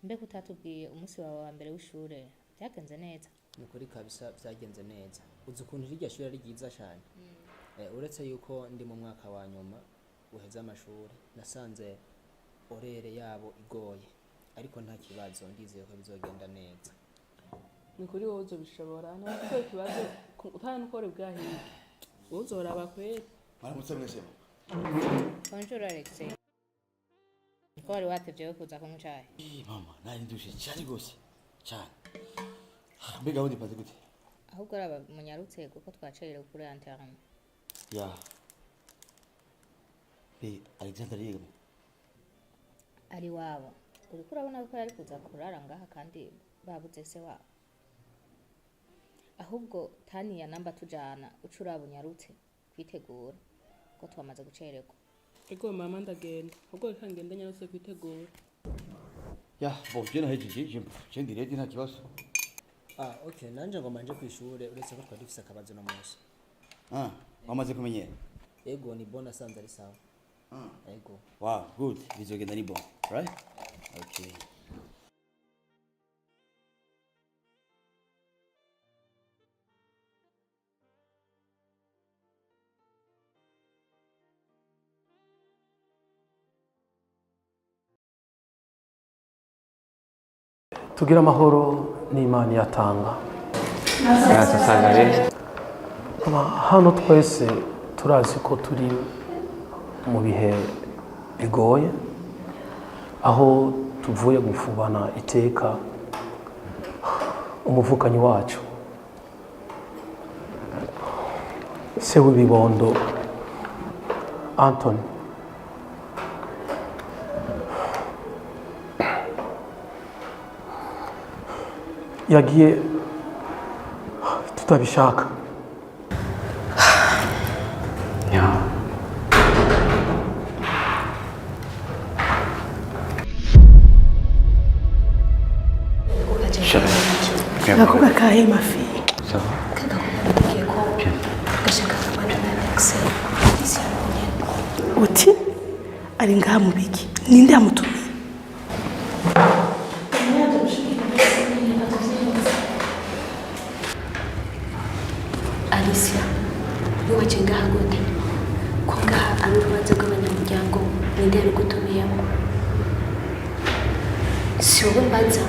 Mbega utatubwiye umunsi wawe wa mbere w'ishure byagenze neza? Nukuri kabisa byagenze neza. Uzi ukuntu iryo shure ari ryiza cyane. Uretse yuko ndi mu mwaka wa nyuma uheza amashuri nasanze orere yabo igoye ariko nta kibazo ndizeye ko bizogenda neza. Nukuri wowe uzobishobora ntabwo ikibazo utanukore bwahiye. Uzoraba kweli. Maramutse mwese. Bonjour Alexei. Niko wari watevye kuza kumucaye? Mama, nari ndushe cyane gose. Cyane. Mbega wundi paze gute? Ahubwo araba munyarutse kuko twacerere kuri anterne. Ya. Alexander yego. Ari wabo. Uriko urabona ko yari kuza kurara ngaha kandi babuze se wabo. Ahubwo tani ya namba tujana ucuraba unyarutse kwitegura ko twamaze gucererwa. Ego mama ndagenda. Ubwo reka ngende nyarutse kwitegura. Ya, bo je nahejeje je ndiredi nta kibazo. Okay, nanje ngo manje kwishure uretse ko twari dufise akabazo no munsi. Wamaze kumenyera? Ego ni bona sanze ari sawa. Ego. Wow, good. Bizogenda ni bon, right? Okay. tugira amahoro n'Imana yatanga. Hano twese turazi ko turi mu bihe bigoye, aho tuvuye gufubana iteka umuvukanyi wacu se w'ibibondo Anthony yagiye tutabishaka. Nakubwa kahe mafi. Sawa. Uti ari ngaha mu biki? Ninde yamutumye? Alicia, nuwaje ngaha gute? Ko ngaha ari urubanza rw'abanyamuryango, ninde yarugutumiyemo? Si wowe mbaza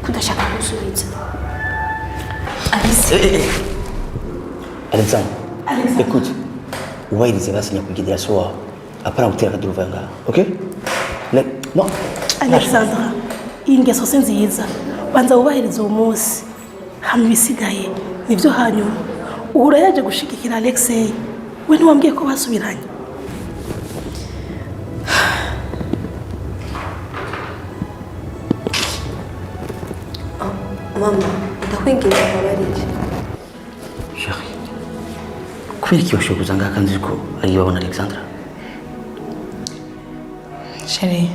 kudashaka gusubiza. Alicia. Alexandre, écoute, ubairize basi nyakugira soa. Apana gutera kaduruva ngaha, okay? No. Alexandra, ingeso sinziza. Banza ubahiriza umunsi. Hama bisigaye nivyo hanyuma. Uhura yaje gushigikira Alexei. We ntiwambwiye ko basubiranye. Mama, ndakwinginze mbabarire. Chérie, kubera iki washoboye kuza ngaha kandi ko ari babona Alexandra? Chérie,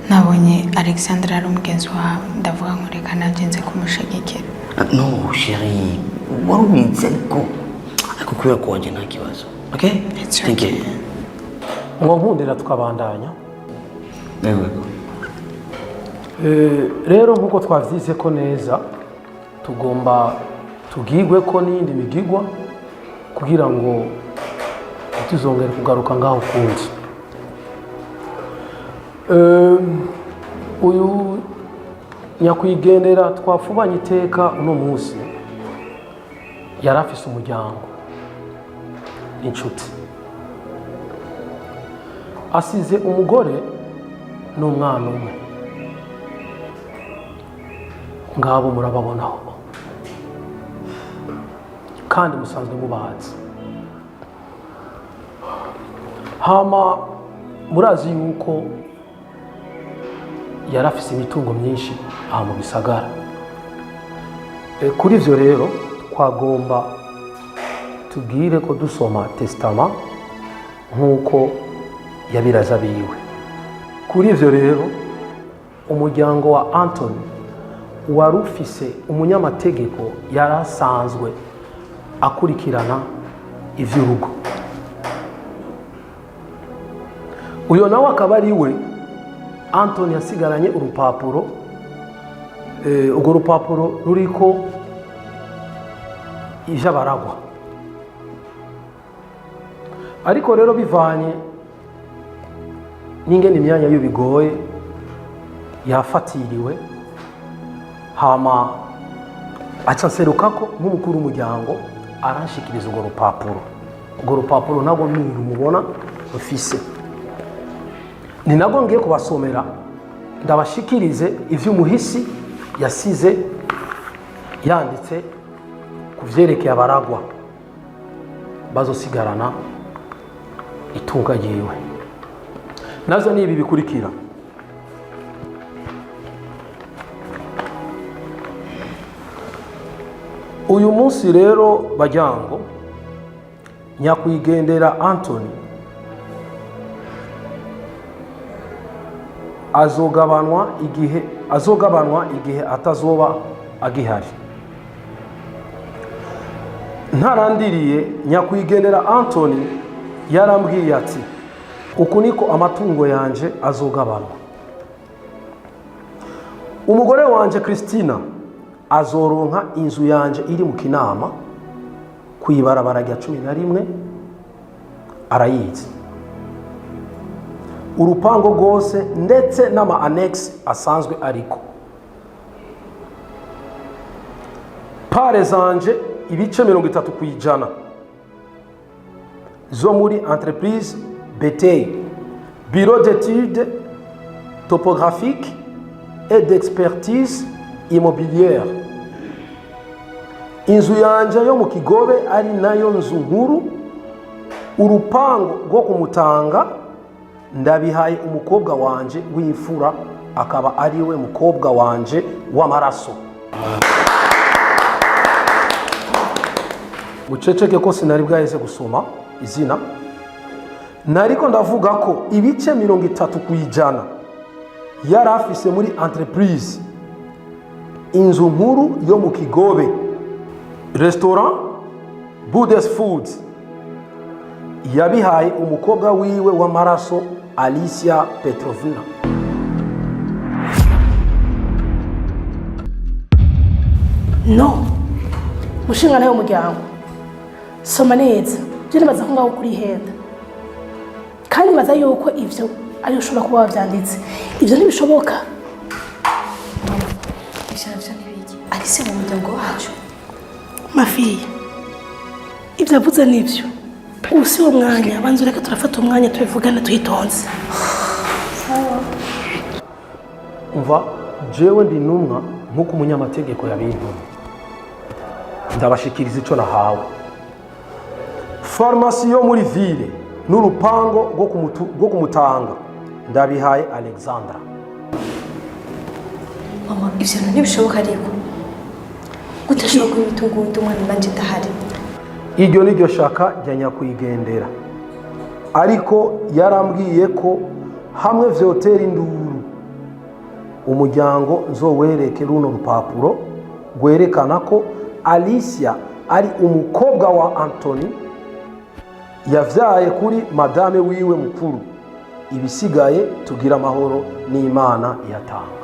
nabonye Alexandra ari umugenzi wawe, ndavuga ngo reka nanjye nze kumushigikira. No, chérie, warubize ariko kubera ko waje nta kibazo, okay? Thank you. Nkundira tukabandanya. Ewe. Rero nkuko twavyize ko neza tugomba tugigwe ko n'indi migigwa kugira ngo tuzongere kugaruka ngaho kundi. Uyu nyakwigendera twafubanye iteka uno munsi yarafise umuryango inshuti, asize umugore n'umwana umwe. Ngabo murababonaho kandi musanzwe mubazi. Hama murazi yuko yarafise imitungo myinshi aha mu bisagara. Kuri ivyo rero twagomba tubwire ko dusoma testament nk'uko yabiraza biwe. Kuri ivyo rero umuryango wa Anthony wari ufise umunyamategeko yarasanzwe akurikirana ivy'urugo. Uyo nawe akaba ari we Anthony yasigaranye urupapuro. Urwo rupapuro ruriko ivyabaragwa. Ariko rero bivanye n'ingene imyanya y'ubigoye yafatiriwe, hama aca nserukako nk'umukuru w'umuryango aranshikiriza urwo rupapuro. Urwo rupapuro nabwo mubona rufise, ni nabwo ngiye kubasomera ndabashikirize ivy'umuhisi yasize yanditse ku vyerekeye abaragwa bazosigarana itunga ryiwe. Nazo ni ibi bikurikira. Uyu munsi rero bajyango nyakwigendera Anthony azogabanwa igihe atazoba agihari. Ntarandiriye nyakwigendera Anthony yarambwiye ati uku niko amatungo yanje azogabanwa. Umugore wanje Christina azoronka inzu yanje iri mu Kinama kwibarabara rya 11 arayizi. Urupango rwose ndetse n'ama annex asanzwe ariko. pare zanje ibice 30% zo muri entreprise BT, bureau d'études topographiques et d'expertise immobilière. Inzu yanje yo mu Kigobe ari nayo nzu nkuru, urupango rwo kumutanga ndabihaye umukobwa wanje w'imfura, akaba ari we mukobwa wanje w'amaraso. Muceceke ko sinari bwaheze gusoma izina, nariko ndavuga ko ibice 30% yari afise muri entreprise inzu nkuru yo mu Kigobe, restaurant Buddhist Foods, yabihaye umukobwa wiwe w'amaraso Alicia Petrovna. No, mushinga nayo umuryango. Soma neza, je nibaza ko ngaho kuri henda. Kandi baza yuko ivyo ari ushobora kuba wavyanditse. Ivyo ntibishoboka. Bishavya nibiki? Ari se mu muryango wacu. Mafiya. Ivyo avuze nivyo. Usi wo mwanya banzu reka turafata umwanya tubivugana tuyitonze. Sawa. Umva, jewe ndi numwa nkuko umunyamategeko yabintu. Ndabashikiriza ico nahawe. Farmasi yo muri ville n'urupango rwo kumutanga ndabihaye Alexandra. Mama, ivyo ntibishoboka ariko. Gutashobora kubitungundi umwana nanje ndahari. Iryo niryo shaka rya nyakwigendera. Ariko yarambwiye ko hamwe vyotera induru umuryango nzowereke runo rupapuro gwerekana ko Alicia ari umukobwa wa Anthony yavyaye kuri madame wiwe mukuru. Ibisigaye tugira amahoro n'Imana yatanga.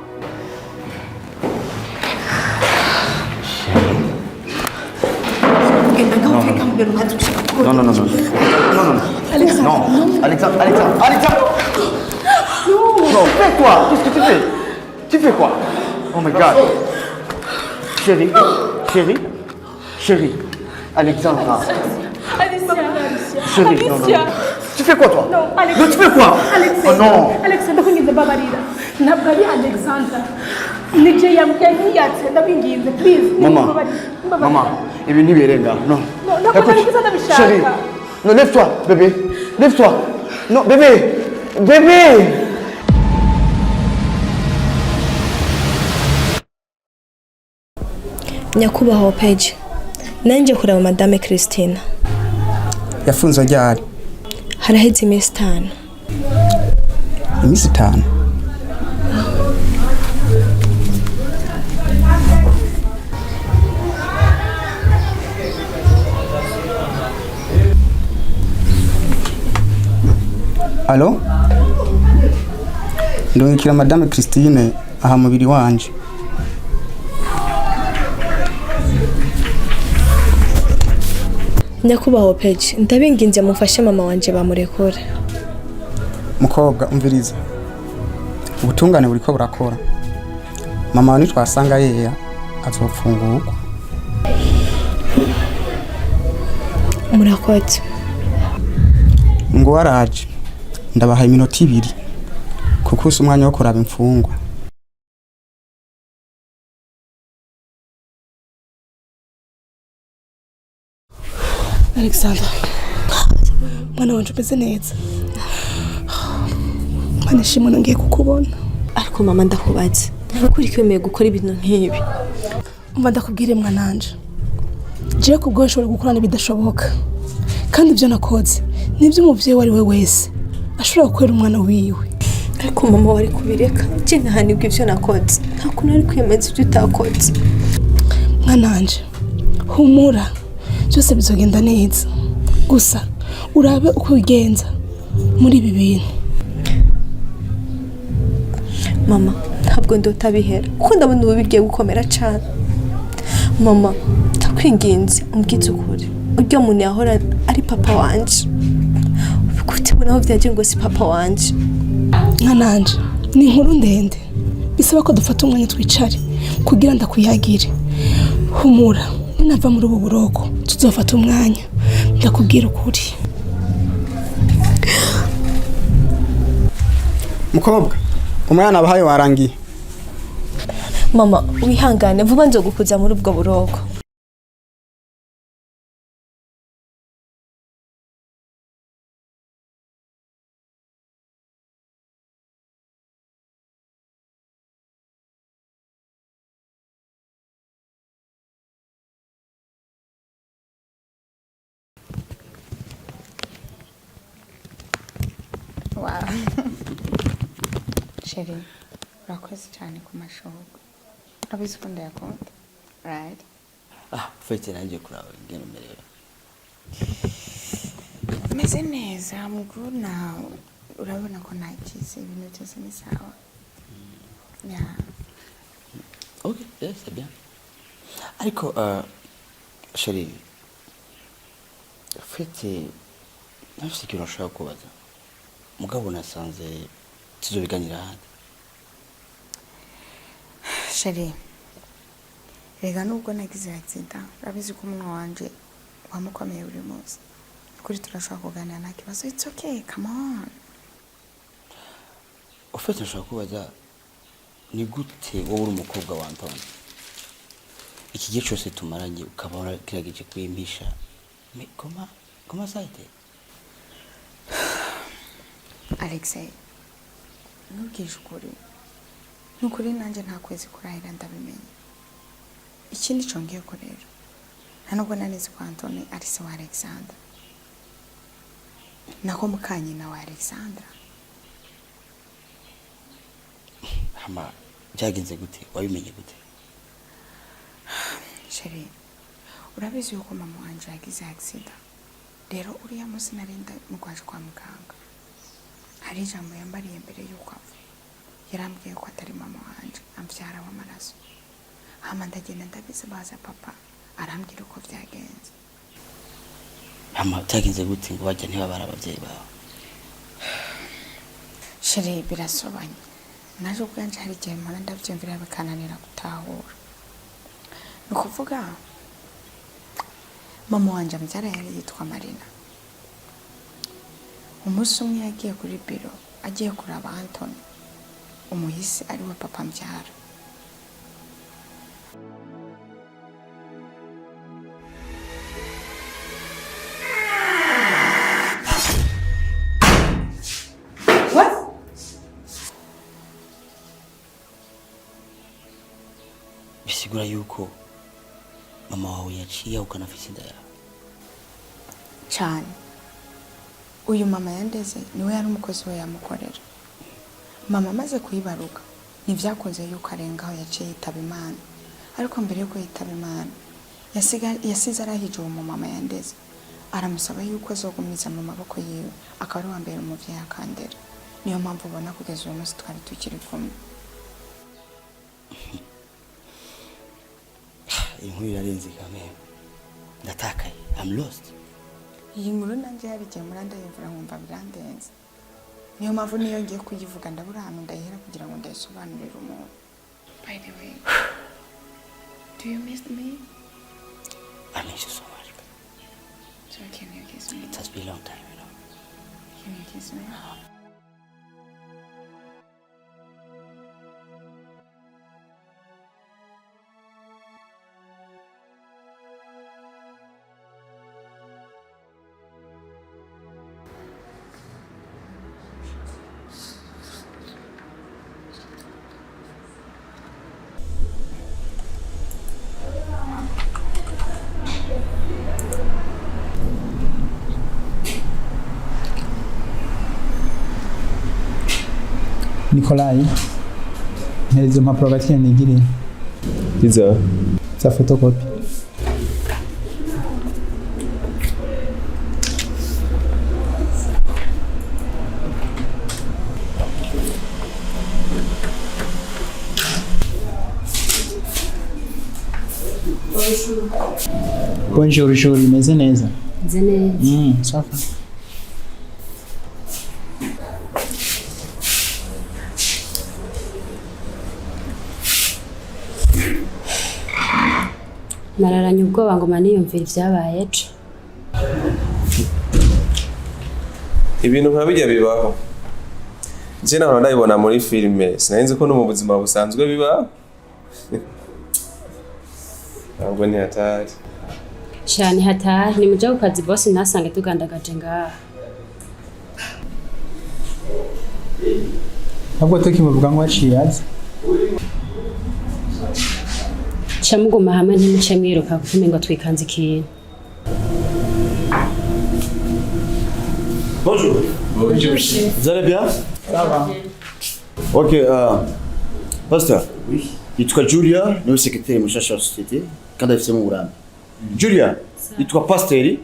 Non, non, non, non. Non, non, non. Alexandre. Non, Alexandre, Alexandre, Alexandre. Non, fais quoi? Qu'est-ce que tu fais? Tu fais quoi? Oh my God. Chérie, chérie, chérie. Alexandra. Chérie, non, non. Tu fais quoi toi? Non, Non, tu fais quoi? Alexei. Oh non. Alexandra kungize babarira. Ntabwo ari Alexandra. Nije yamkenye yatse ndabingize please. Maman. Maman, ibi ntibirenga. Non. Non, écoute, chérie. Non, lève-toi, bébé. Lève-toi. Non, bébé. Bébé. Nyakubahwa Page. Nanje kureba Madame Christina. Yafunzwe ryari? Haraheze iminsi 5. Iminsi 5? Allo? Ndungikira Madame Christine aha mubiri wanje. Nyakubahwa Page, ndabinginze mufashe mama wanje bamurekura. Mukobwa umviriza. Ubutungane buriko burakora. Mama wani twasanga yeya azopfungurwa. Murakoze. Ngo waraje. Ndabaha iminota 2 kuko usa umwanya wo kuraba imfungwa. Alexandra. Mwana wanje umeze neza. Mwana shimwe ngiye kukubona. Ariko mama ndakubaza. Kuri kwemeye gukora ibintu nk'ibi. Umva ndakubwire mwananje. Je kubwo nshobora gukorana bidashoboka. Kandi ibyo nakoze nibyo umuvyeyi wari we wese ashobora gukorera umwana wiwe. Ariko mama wari kubireka. Je ntahanibwe ibyo nakoze. Nta kuntu ari kwemeza ibyo utakoze. Mwananje. Humura. Byose bizogenda neza. Gusa urabe uko wigenza muri ibi bintu. Mama, ntabwo ndotabihera. Kuko ndabona ubu bigiye gukomera cyane. Mama, ndakwinginze umbwitse ukuri. Uryo muntu yahora ari papa wanje. Gute bonaho byagiye ngo si papa wanje. Mwananje, ni inkuru ndende. Bisaba ko dufata umwanya twicare kugira ndakuyagire. Humura, ninava muri ubu buroko tuzofata umwanya ndakubwira ukuri. Mukobwa, umwana abahaye warangiye. Mama wihangane vuba nzogukuza muri ubwo buroko. Wow. Chérie, urakoze cyane ku mashogo. Urabizi ko ndayakunda, right? Ufite nanjye kuraba ingene umerewe. Meze neza, I'm good now. Urabona ko nakize ibintu byose ni sawa. Yeah. Okay, yes, c'est bien. Ariko, chérie, ufite nafise ikintu nshaka kubaza. Mugabo nasanze tuzobiganira handi. Chérie, rega nubwo nagize accident, urabizi ko umunwa wanje wamukomeye buri munsi. Kuri turashaka kuganira nta kibazo. It's okay, come on. Ufite nshaka kubaza ni gute wowe uri umukobwa wa Antoine? Iki gihe cyose tumaranye ukaba waragerageje kwimpisha. Mais comment ça a été? Alexei, nubwije ukuri. Nukuri nanjye nta kwezi kurahira ndabimenye. Ikindi congeye ko rero. Nta nubwo nanizi ko Antoine ari se wa Alexandra. Nako mukanyina wa Alexandra. Hama byagenze gute? Wabimenye gute? Chérie, urabizi yuko mama wanje yagize accident. Rero uriya munsi narinda mugwaje kwa muganga. Hari ijambo yambariye mbere yuko apfa. Yarambwiye ko atari mama wanje, ambyara w'amaraso. Hama ndagenda ndabizi baza papa, arambwira uko byagenze. Hama byagenze gute ngo bajya ntibabara ababyeyi bawe? Chérie, birasobanye. Naje ubwanje hari igihe mpora ndabyumvira bikananira gutahura. Ni ukuvuga mama wanje ambyara yari yitwa Marina. Umunsi umwe yagiye kuri biro agiye kuraba Antoine, umuhisi ari we papa mbyara. Bisigura yuko mama wawe yaciye ukanafise inda yawe cyane. Uyu mama yandeze niwe yari umukozi we yamukorera. Mama amaze kuyibaruka ntivyakunze yuko arengaho yaciye yitaba Imana. Ariko mbere yuko yitaba Imana yasize arahije uwo mama yandeze. Aramusaba yuko azogumiza mu maboko yiwe akaba ari wa mbere umuvyeyi akandera. Niyo mpamvu ubona kugeza uyu munsi twari tukiri kumwe. inkuru irarenze kamwe. Ndatakaye. I'm lost. Iyi nkuru nanjye hari igihe murandayimvura nkumva birandenze. Niyo mpamvu niyo ngiye kuyivuga ndabura ahantu ndayihera kugira ngo ndayisobanurire umuntu. By the way, do you miss me? I miss you so much. So can you kiss me? It has been a long time, you know. Can you kiss me? Nikolai, mpereza impapuro bakiriya nigiriye. Izo? Za fotokopi. Bonjour, jour, imeze neza? Meze neza. Safi. nararanye ubwoba ngo maniyumvira ibyabaye ejo. Ibintu nka bijya bibaho. Je naho ndabibona muri filime, sinzi ko no mu buzima busanzwe bibaho. Ntabwo ni hatari. Cyane hatari ni muja kukazi boss nasange tugandagaje ngaha. Ntabwo tukimuvuga ngo aciyaze. Chamuguma hamwe ntimuce mwiruka kuko ngo twikanze ikintu. Bonjour. Bonjour. Vous allez bien? Ça va. Ok, Pastor. Oui. Yitwa Julia, niwe secrétaire mushasha wa société, kandi afite mu Burambe. Julia, yitwa Pasteur,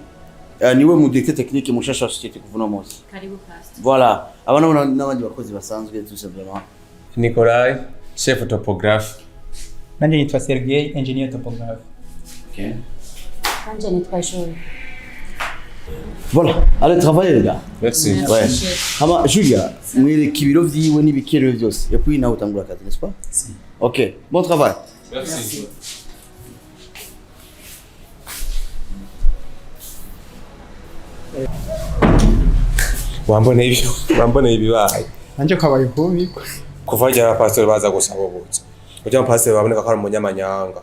niwe mu directeur technique mushasha wa société kuva no munsi. Karibu Pastor. Voilà, abana n'abandi bakozi basanzwe tout simplement. Nikolai, chef topographe. Nanjye nitwa Sergei, engineer topographe. Ok. Kanje nitwa Joy. Voilà, allez travailler les gars. Merci. Ouais. Hama Julia, mwereka ibiro vyiwe n'ibikenewe byose. Et puis nawe utangura akazi, n'est-ce pas? Si. Ok, bon travail. Merci. Wambone ibibaye. Nanjye kabaye kubi. Kuva jya pastor baza gusaba ubutse. Ujya pastor baboneka ko ari umunyamanyanga.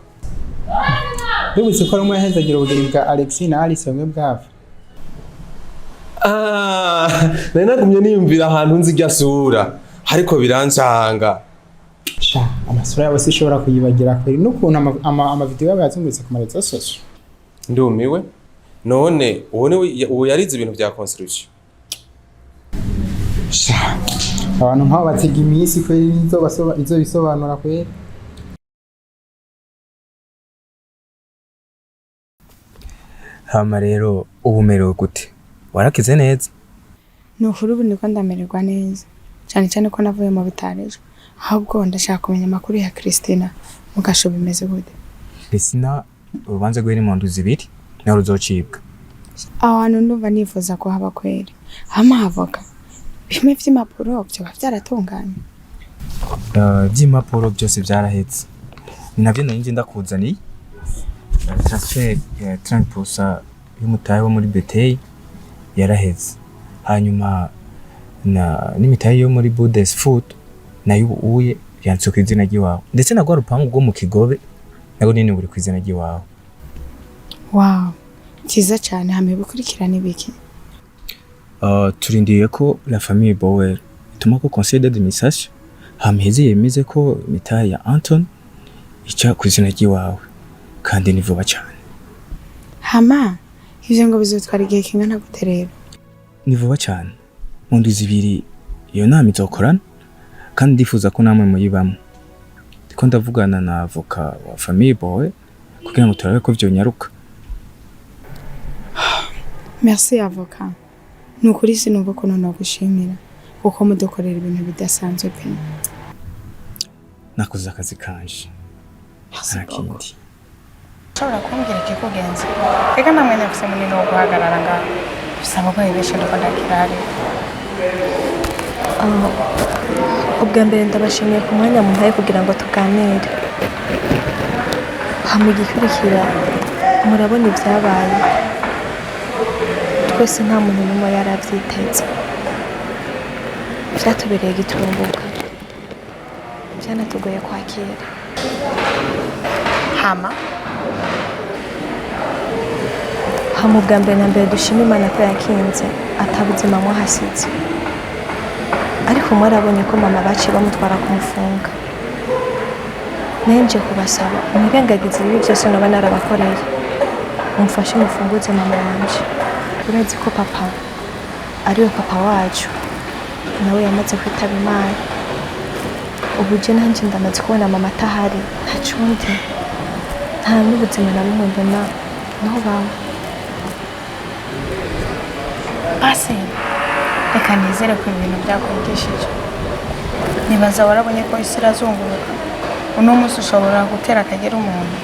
Bibutse ko rumwe yahezagira ubugeni bwa Alexei na Alice bamwe bwava. Nari nagumye niyumvira ahantu nzi ijya sura ariko birancanga. Sha, amasura yabo sishobora kuyibagira kweri n'ukuntu amavideo yabo yazungurutse ku marezo social. Ndumiwe. None uwo yarize ibintu bya construction. Sha, abantu nk'abo batega iminsi kweri izo bisobanura kweri. Hama rero ubumerewe gute? Warakize neza? Nukuri ubu niko ndamererwa neza. Cyane cyane ko navuye mu bitarejo. Ahubwo ndashaka kumenya amakuru ya Christina. Mugasho bimeze gute? Christina urubanza rwe ni mu ndu zibiri na ruzocibwa. Abantu ndumva nifuza ko haba kweri. Hama havoka. Bimwe vy'imapuro byo byaratunganye. Vy'imapuro byose byarahetse. Ni navyo nanje ndakuzaniye. Transfer ya 30% y'umutahe wo muri B10 yaraheze. Hanyuma n'imitahe yo muri B10 food nayo uye yanditse ku izina ry'iwawe. Ndetse na gwa rupangu rwo mu Kigobe nago nini buri ku izina ry'iwawe. Wow. Kiza cyane hame bukurikirana ibiki. Turindiye ko la famille Bauer ituma ko conseil d'administration hameze yemeze ko imitahe ya Anton ica ku izina ry'iwawe. Kandi ni vuba cyane. Hama ivyo ngo bizotwara igihe kingana gute rero? Ni vuba cyane. Mu ndwi zibiri iyo nama izokorana kandi ndifuza ko namwe muyibamo. Ndiko ndavugana na avoka wa famille Boy kugira ngo turabe ko vyonyaruka. Merci avoka. Nukuri sinumva ko none gushimira kuko mudokorera ibintu bidasanzwe pe. Nakoze akazi kanje. Nakindi. Shobora kumbwira ikikugenza. Reka namwe nafise munini wo guhagarara ngaho. Bisaba ko yibeshe ndakunda kirari. Ubwa mbere ndabashimiye ku mwanya muhaye kugira ngo tuganire. Hamugikurikira murabona ibyabaye. Twese nta muntu n'umwe yaravyiteze. Vyatubereye giturumbuka. Byanatugoye kwakira. Hama ubwa mbere na mbere dushima Imana ko yakinze atabuzima mwahasize. Ariko mwarabonye ko mama baciye bamutwara kumufunga. Nenje kubasaba mwirengagize ibi byose naba narabakoreye. Mumfashe mufunguze mama wanje. Urazi ko papa ariwe papa wacu nawe yamaze kwitaba Imana. Ubu je nanje ndamaze kubona mama atahari ntacundi. Nta n'ubuzima na bumwe mbona naho bawe. Ase reka nizere ko ibintu byakwigishije. Nibaza warabonye ko isi irazunguruka. Uno munsi ushobora gutera akagera umuntu.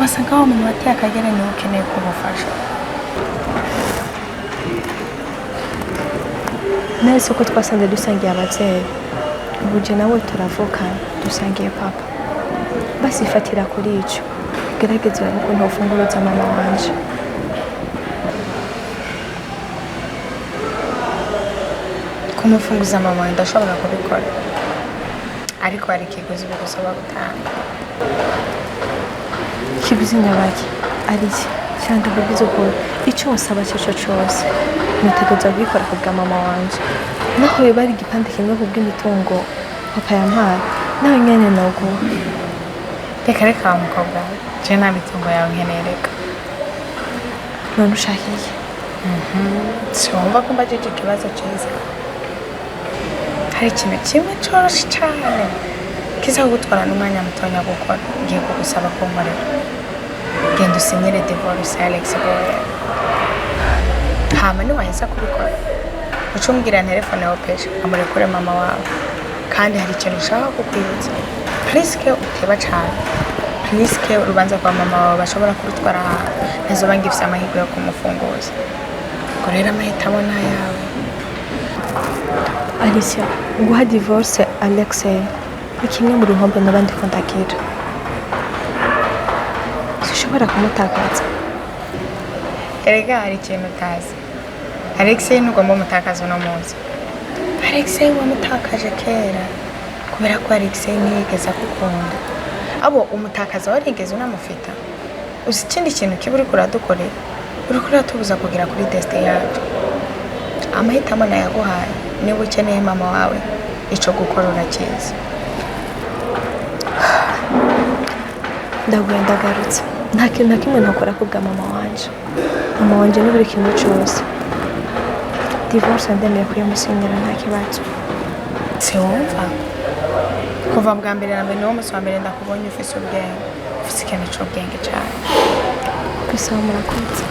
Wasanga aho umuntu wateye akagera niwe ukeneye kubufasha. Nese ko twasanze dusangiye abavyeyi. Ubu je nawe turavukana dusangiye papa. Basi fatira kuri ico. ugerageze urabe ukuntu ufungurutsa mama wanje. kumufunguza mama ndashobora kubikora ariko hari ikiguzi bigusaba gutanga. Ikiguzi nyabaki Alice cyane ndabivuze ko icyo wasaba cyo cyose nitegereza kubikora kubwa mama wanje. Naho biba ari igipande kimwe kubw'imitungo papa yampaye nawe nyene noguha. Reka mukobwa je nta mitungo yawe nkenereka. None ushaka iki? Siwumva ko mbajije ikibazo cyiza. Hari ikintu kimwe cyoroshye cyane kiza kugutwara n'umwanya mutonya gukora. Ngiye kugusaba ko nkorera. Genda usinyire divorce Alexei Bauer. Hama niwaheza kubikora ucumbwira telefone yawe pesha amurekure mama wawe. Kandi hari ikintu ushaka kukwibutsa. Priske uteba cyane. Priske urubanza kwa mama wawe bashobora kurutwara ntazoba ngifise amahirwe yo kumufunguza. Ngo rero amahitamo ni ayawe. Alicia, guha divorce Alexei ni kimwe mu ruhombo n'abandi kontakira. Ushobora kumutakaza. Erega hari ikintu utazi. Alexei ntugomba umutakaza uno munsi. Alexei wamutakaje kera kubera ko Alexei ntiyigeze akukunda. Abo umutakaza warigeze unamufita. Uzi ikindi kintu kiba uriko uradukorera. Uriko uratubuza kugera kuri destin yacu. Amahitamo nayaguhaye niba ukeneye mama wawe ico gukora urakizi. Ndaguye ndagarutse. Nta kintu na kimwe ntakora kubwa mama wanje. Mama wanje ni buri kintu cyose. Divorce ndemeye kuyimusinyira nta kibazo. Siwumva kuva bwa mbere na mbere niwo musi wa mbere ndakubonye ufise ubwenge. Ufise ikintu c'ubwenge cyane. Gusa murakoze.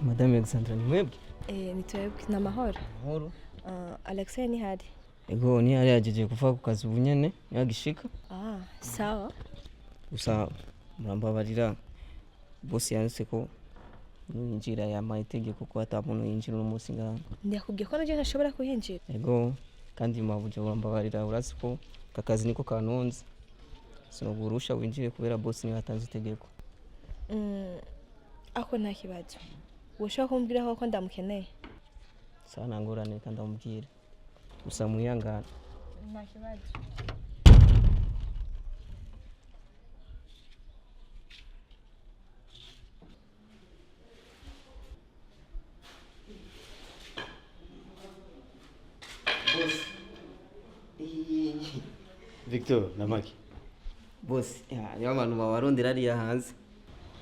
Madame Alexandra ni mwebwe? Ni twebwe n'amahoro. Amahoro. Alexei ni hari? Ego ni hari yajeje kuva ku kazi ubu nyene yagishika. Sawa. Gusa murambabarira boss yanditse ko ninjira ya itegeko ko atamuntu yinjira uno munsi ngaha. Ndakubwiye ko naje ntashobora kuhinjira. Ego kandi mabuje murambabarira urazi ko kakazi niko kanonze. Sinogurusha winjire kubera boss ni yatanze itegeko. Ako nta kibazo. Ushaka kumbwira ko ndamukeneye? Sana ngorane kandi ndamubwira. Gusa muyangana. Nta kibazo. Victor namaki. Boss, ya abantu bawarondera ari hanze.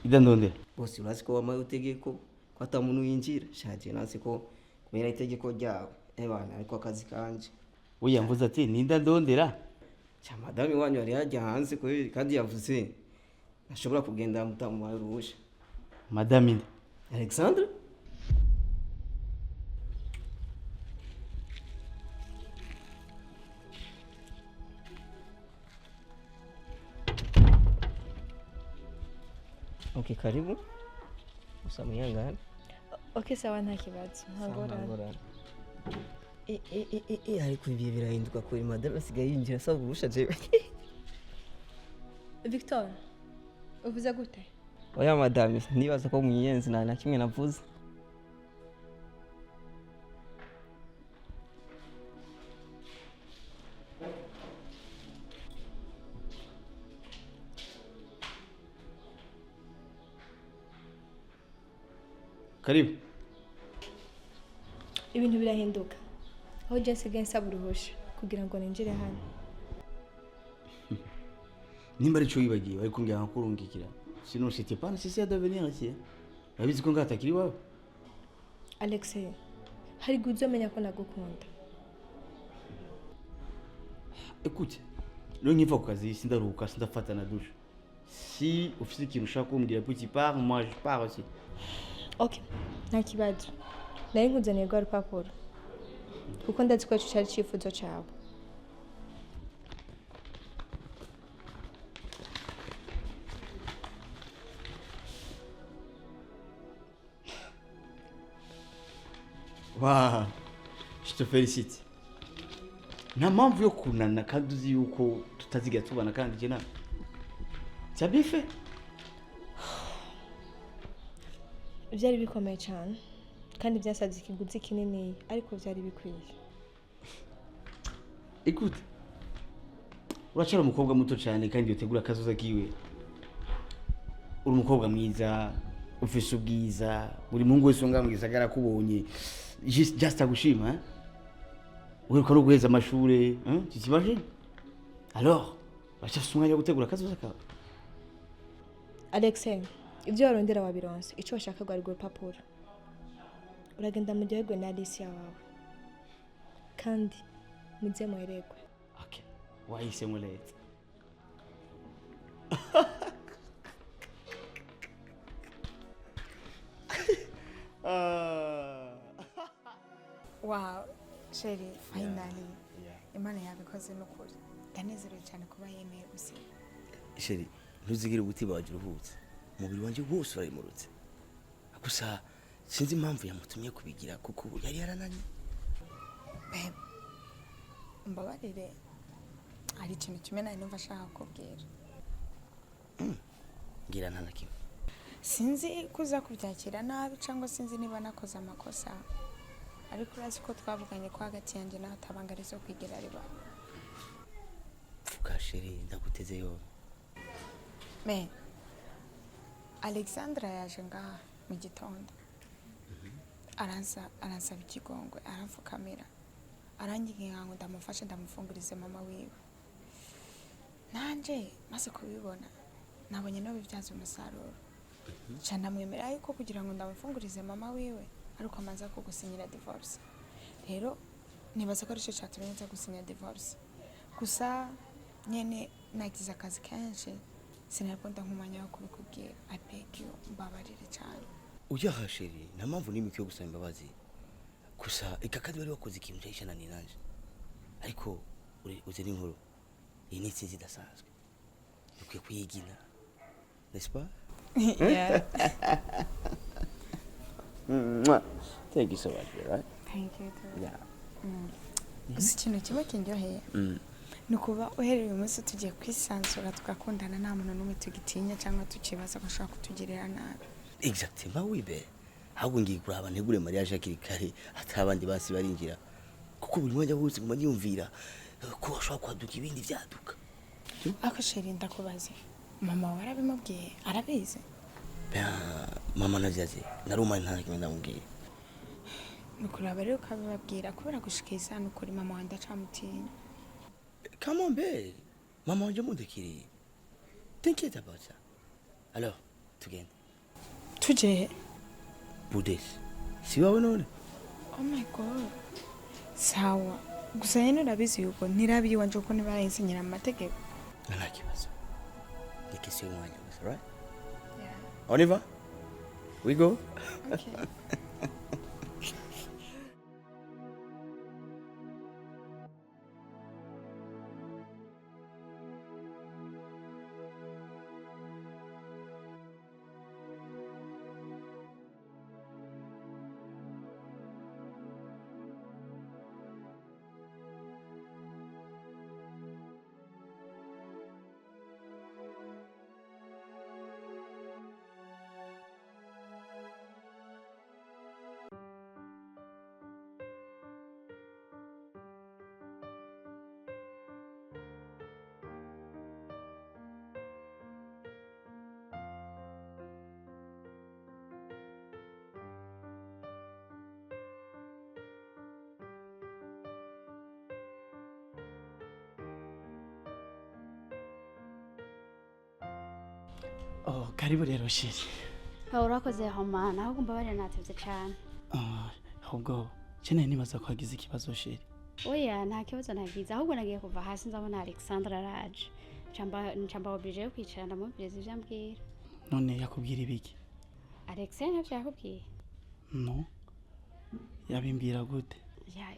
Ida ndondera. Boss urazi ko wamaye utegeko ko atamuntu yinjira. Shaje nasi ko kubera itegeko ryawe. Ebana ariko akazi kanje. Oya mvuze ati ninda ndondera. Cha madame wanyu ari yajya hanze ko kandi yavuze ashobora kugenda mutamuhaye uruhusha. Madame inde? Alexandre? Okay, karibu. Usamuyangana. Okay, sawa nta kibazo. Ntangora. Ariko ibi birahinduka kuri madame asigaye yinjira asaba urusha jewe. Victor, uvuze gute? Oya madame, nibaza ko mwiyenzi na kimwe navuze. Karibu. Ibintu birahinduka. Aho Jesse nsaba uruhusha kugira ngo ninjire hano. Nimba ari cyo wibagiye bari kumbwira nko kurungikira. Sinon c'était pas nécessaire de venir ici. Yabizi ko ngatakiri wawe. Alexei, hari guzomenya ko nagukunda. Écoute, le nkiva ku kazi sindaruhuka sindafata na douche. Si ufite ikintu ushaka kumbwira petit part, moi je pars aussi. Okay, nta kibazo. Nari nkuzaniye rwa rupapuro kuko ndazi ko cyari cyifuzo cyawe. Wa, je te félicite. Nta mpamvu yo kunana kandi uzi yuko tutaziga tubana kandi je nawe. C'est bien fait. byari bikomeye cyane kandi byasabye ikiguzi kinini ariko byari bikwiye. Écoute, uracyari umukobwa muto cyane kandi utegura akazoza kiwe. Uri umukobwa mwiza, ufise ubwiza, buri mungu wese unga mwisagara kubonye. Just agushima, hein? Uheruka no guheza amashure, hein? Tu t'imagines? Alors, bacafise umwanya wo gutegura akazoza kawe. Alexei, ibyo warondera wabironse, icyo washaka rwari urupapuro. Uragenda mu gihugu na Alicia wawe. Kandi muze muheregwe. Okay. Wahisemo leta. Wow, Sherry, finally. Imana yabikoze n'ukuri. Ndanezerewe cyane kuba yemeye gusiba. Sheri, ntuzigire umutima wawe uruhutse. Umubiri wanjye wose urayimurutse. Gusa sinzi impamvu yamutumye kubigira kuko yari yarananye. Babe, mbabarire. Hari ikintu kimwe nari numva ashaka kubwira. Ngira nta na kimwe. Sinzi kuza kubyakira nabi cyangwa sinzi niba nakoze amakosa. Ariko urazi ko twavuganye ko hagati yanjye nawe atabangarizo kwigira riba. Vuga Sheri, ndaguteze yo. Me, Alexandra yaje ngaha mu gitondo. Aransaba ikigongwe, aramfukamira. Arangiye ngo ndamufashe ndamufungurize mama wiwe. Nanje maze kubibona nabonye no bibyaza umusaruro. Cyane amwemera yuko kugira ngo ndamufungurize mama wiwe ariko amaza ko gusinyira divorce. Rero nibaza ko ari cyo cyatumye nza gusinya divorce. Gusa nyene nagize akazi kenshi sinakunda nkumanya wo kubikubwira. I beg you mbabarire cyane. Ujya ha Sheri, nta mpamvu n'imiki yo gusaba imbabazi. Gusa ikakadi bari wakoze ikintu cyishana ni nanje. Ariko uze n'inkuru. Iyi ni itsinzi idasanzwe. Dukwiye kuyigina. N'est-ce pas? Yeah. Thank you so much, right? Thank you too. Yeah. Gusa ikintu kimwe kindyoheye ni ukuba uhereye umunsi tugiye kwisanzura tugakundana nta muntu n'umwe tugitinya cyangwa tukibaza ko ashobora kutugirira nabi. Exactement, oui be. Ahubwo ngiye kuraba ntegure mariage hakiri kare atabandi basi barinjira. Kuko buri mwanya wose nguma niyumvira ko ashobora kwaduka ibindi vyaduka. Ako Sheri ndakubaze. Mama warabimubwiye arabizi? Mama nazaze naruma nta kimwe ndamubwiye. Nukuraba rero ukabibabwira kubera gushikiriza nukuri mama wanje acamutinya. Come on be. Mama wanje mundekiriye. T'inquiète about ça. Alors, tugende. Tuje. Budesi. Si wawe none? Oh my god. Sawa. Gusa nyine urabizi yuko ntirabiye wanje uko nibayisenyera amategeko. Nta kibazo. Ni question y'umwanya gusa, right? Yeah. On y va? We go? Okay. Oh, karibu rero Sheri. Urakoze homana ahubwo mbabarira natevye cyane. Ahubwo cyane nibaza ko hagize ikibazo Sheri. Oya nta kibazo nagize ahubwo nagiye kuva hasi nzabona Alexandra araje. Nchamba oblige yo kwicara ndamubwiriza ivyo ambwira. None yakubwira ibiki? Alexei ntavyo yakubwiye? No. Yabimbwira gute?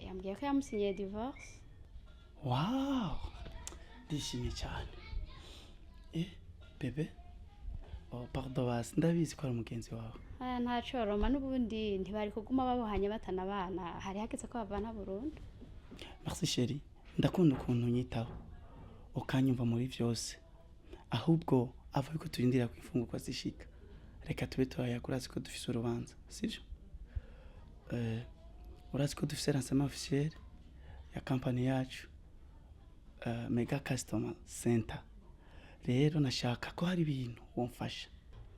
Yambwiye ko yamusinyiye divorce. Wow. Ndishimye cyane. Bebe. Oh, pardon basi ndabizi ko ari umugenzi wawe. Aya ntaco Roma n'ubundi ntibari kuguma babohanye batana abana hari hageze ko bavana burundu. Merci chérie. Ndakunda ukuntu unyitaho. Ukanyumva muri vyose. Ahubwo ava yuko turindira kwifungurwa zishika. Reka tube turayakurazi ko dufise urubanza, sivyo? Urazi ko dufise lancement officiel ya company yacu. Mega Customer Center. Rero nashaka ko hari ibintu womfasha.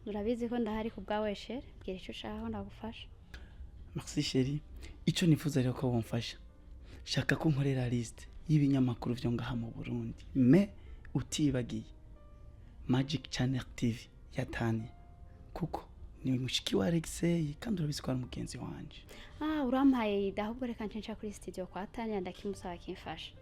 Urabizi ko ndahari ku bwawe shere, bwira ico ushaka ndagufasha. Merci chérie. Ico nifuza rero ko womfasha. Shaka ko nkorera liste y'ibinyamakuru vyo ngaha mu Burundi. Me utibagiye Magic Channel TV yatanye. Kuko ni mushiki wa Alexei kandi urabizi ko ari umugenzi wanje. Urampaye ida ahubwo reka ncenca kuri studio kwa Tanya ndakimusaba kimfasha.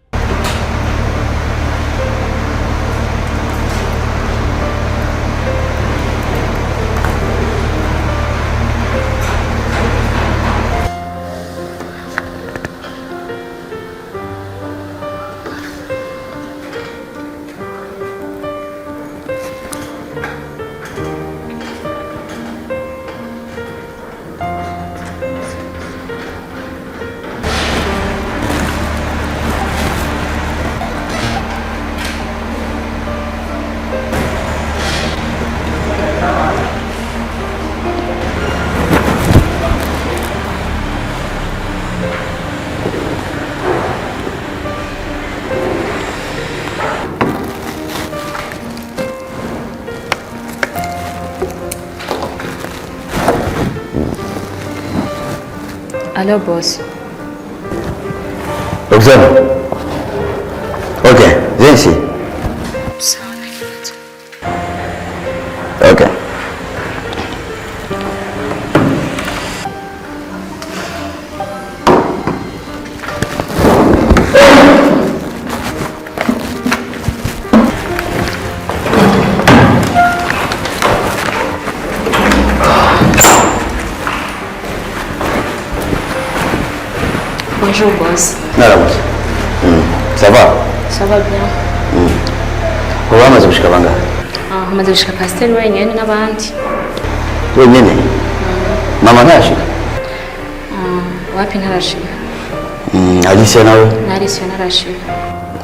Allô, boss. Roxane. Ok, viens ici. Ok. Bonjour, boss. Ça va? Ça va bien. Kuba wamaze gushika bangahe? Hamaze gushika pasiteri wenyine n'abandi. Wenyine? Mama ntashika? Wapi ntarashika? Alicia nawe? Na Alicia ntarashika.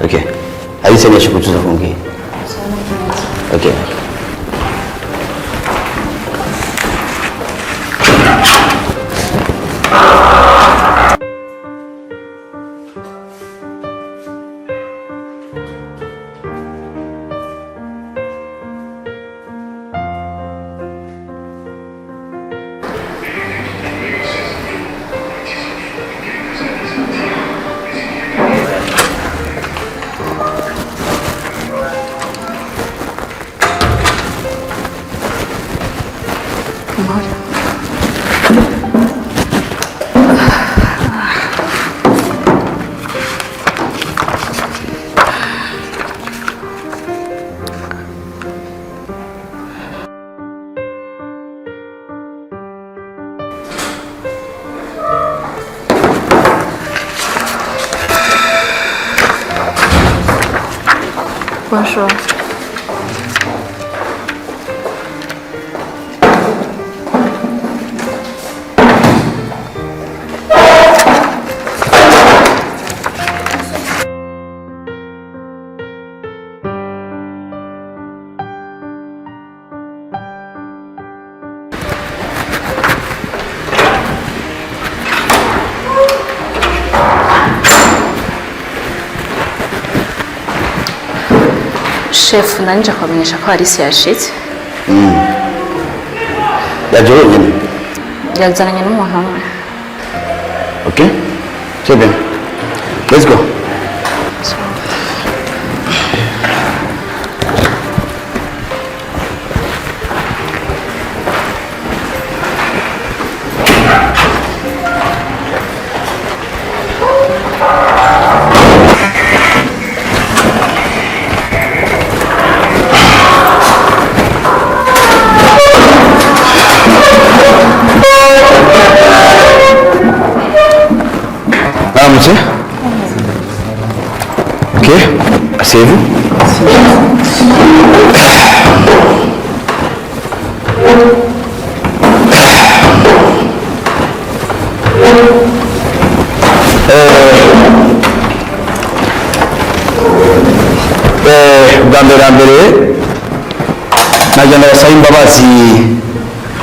Ok. Alicia ntiyashika utuza kumbwira? Ok. Bonjour. Chef, nanje kwamenyesha ko Alicia yashitse. Yaje wenyine? Yazananye n'umuntu umwe. Ok, c'est bien. Let's go. Monsieur? Ok, asseyez-vous. bwa mbere nagenda basaba imbabazi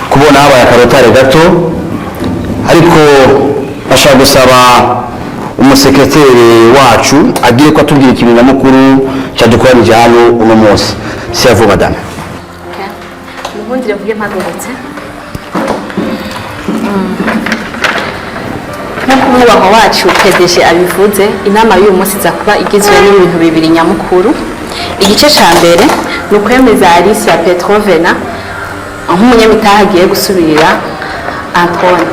kubona habaye akarotare gato, ariko bashaka gusaba umusekreteri wacu agiye ko atubwira ikintu nyamukuru cyadukoranije hano uno munsi. Si à vous madame. Muhundire vuge mpagurutse. Nk'uko umwubaho wacu PDG abivuze, inama y'uyu munsi iza kuba igizwe n'ibintu bibiri nyamukuru. Igice ca mbere ni ukwemeza Alicia Petrovna nk'umunyamitahe agiye gusubirira Antoine.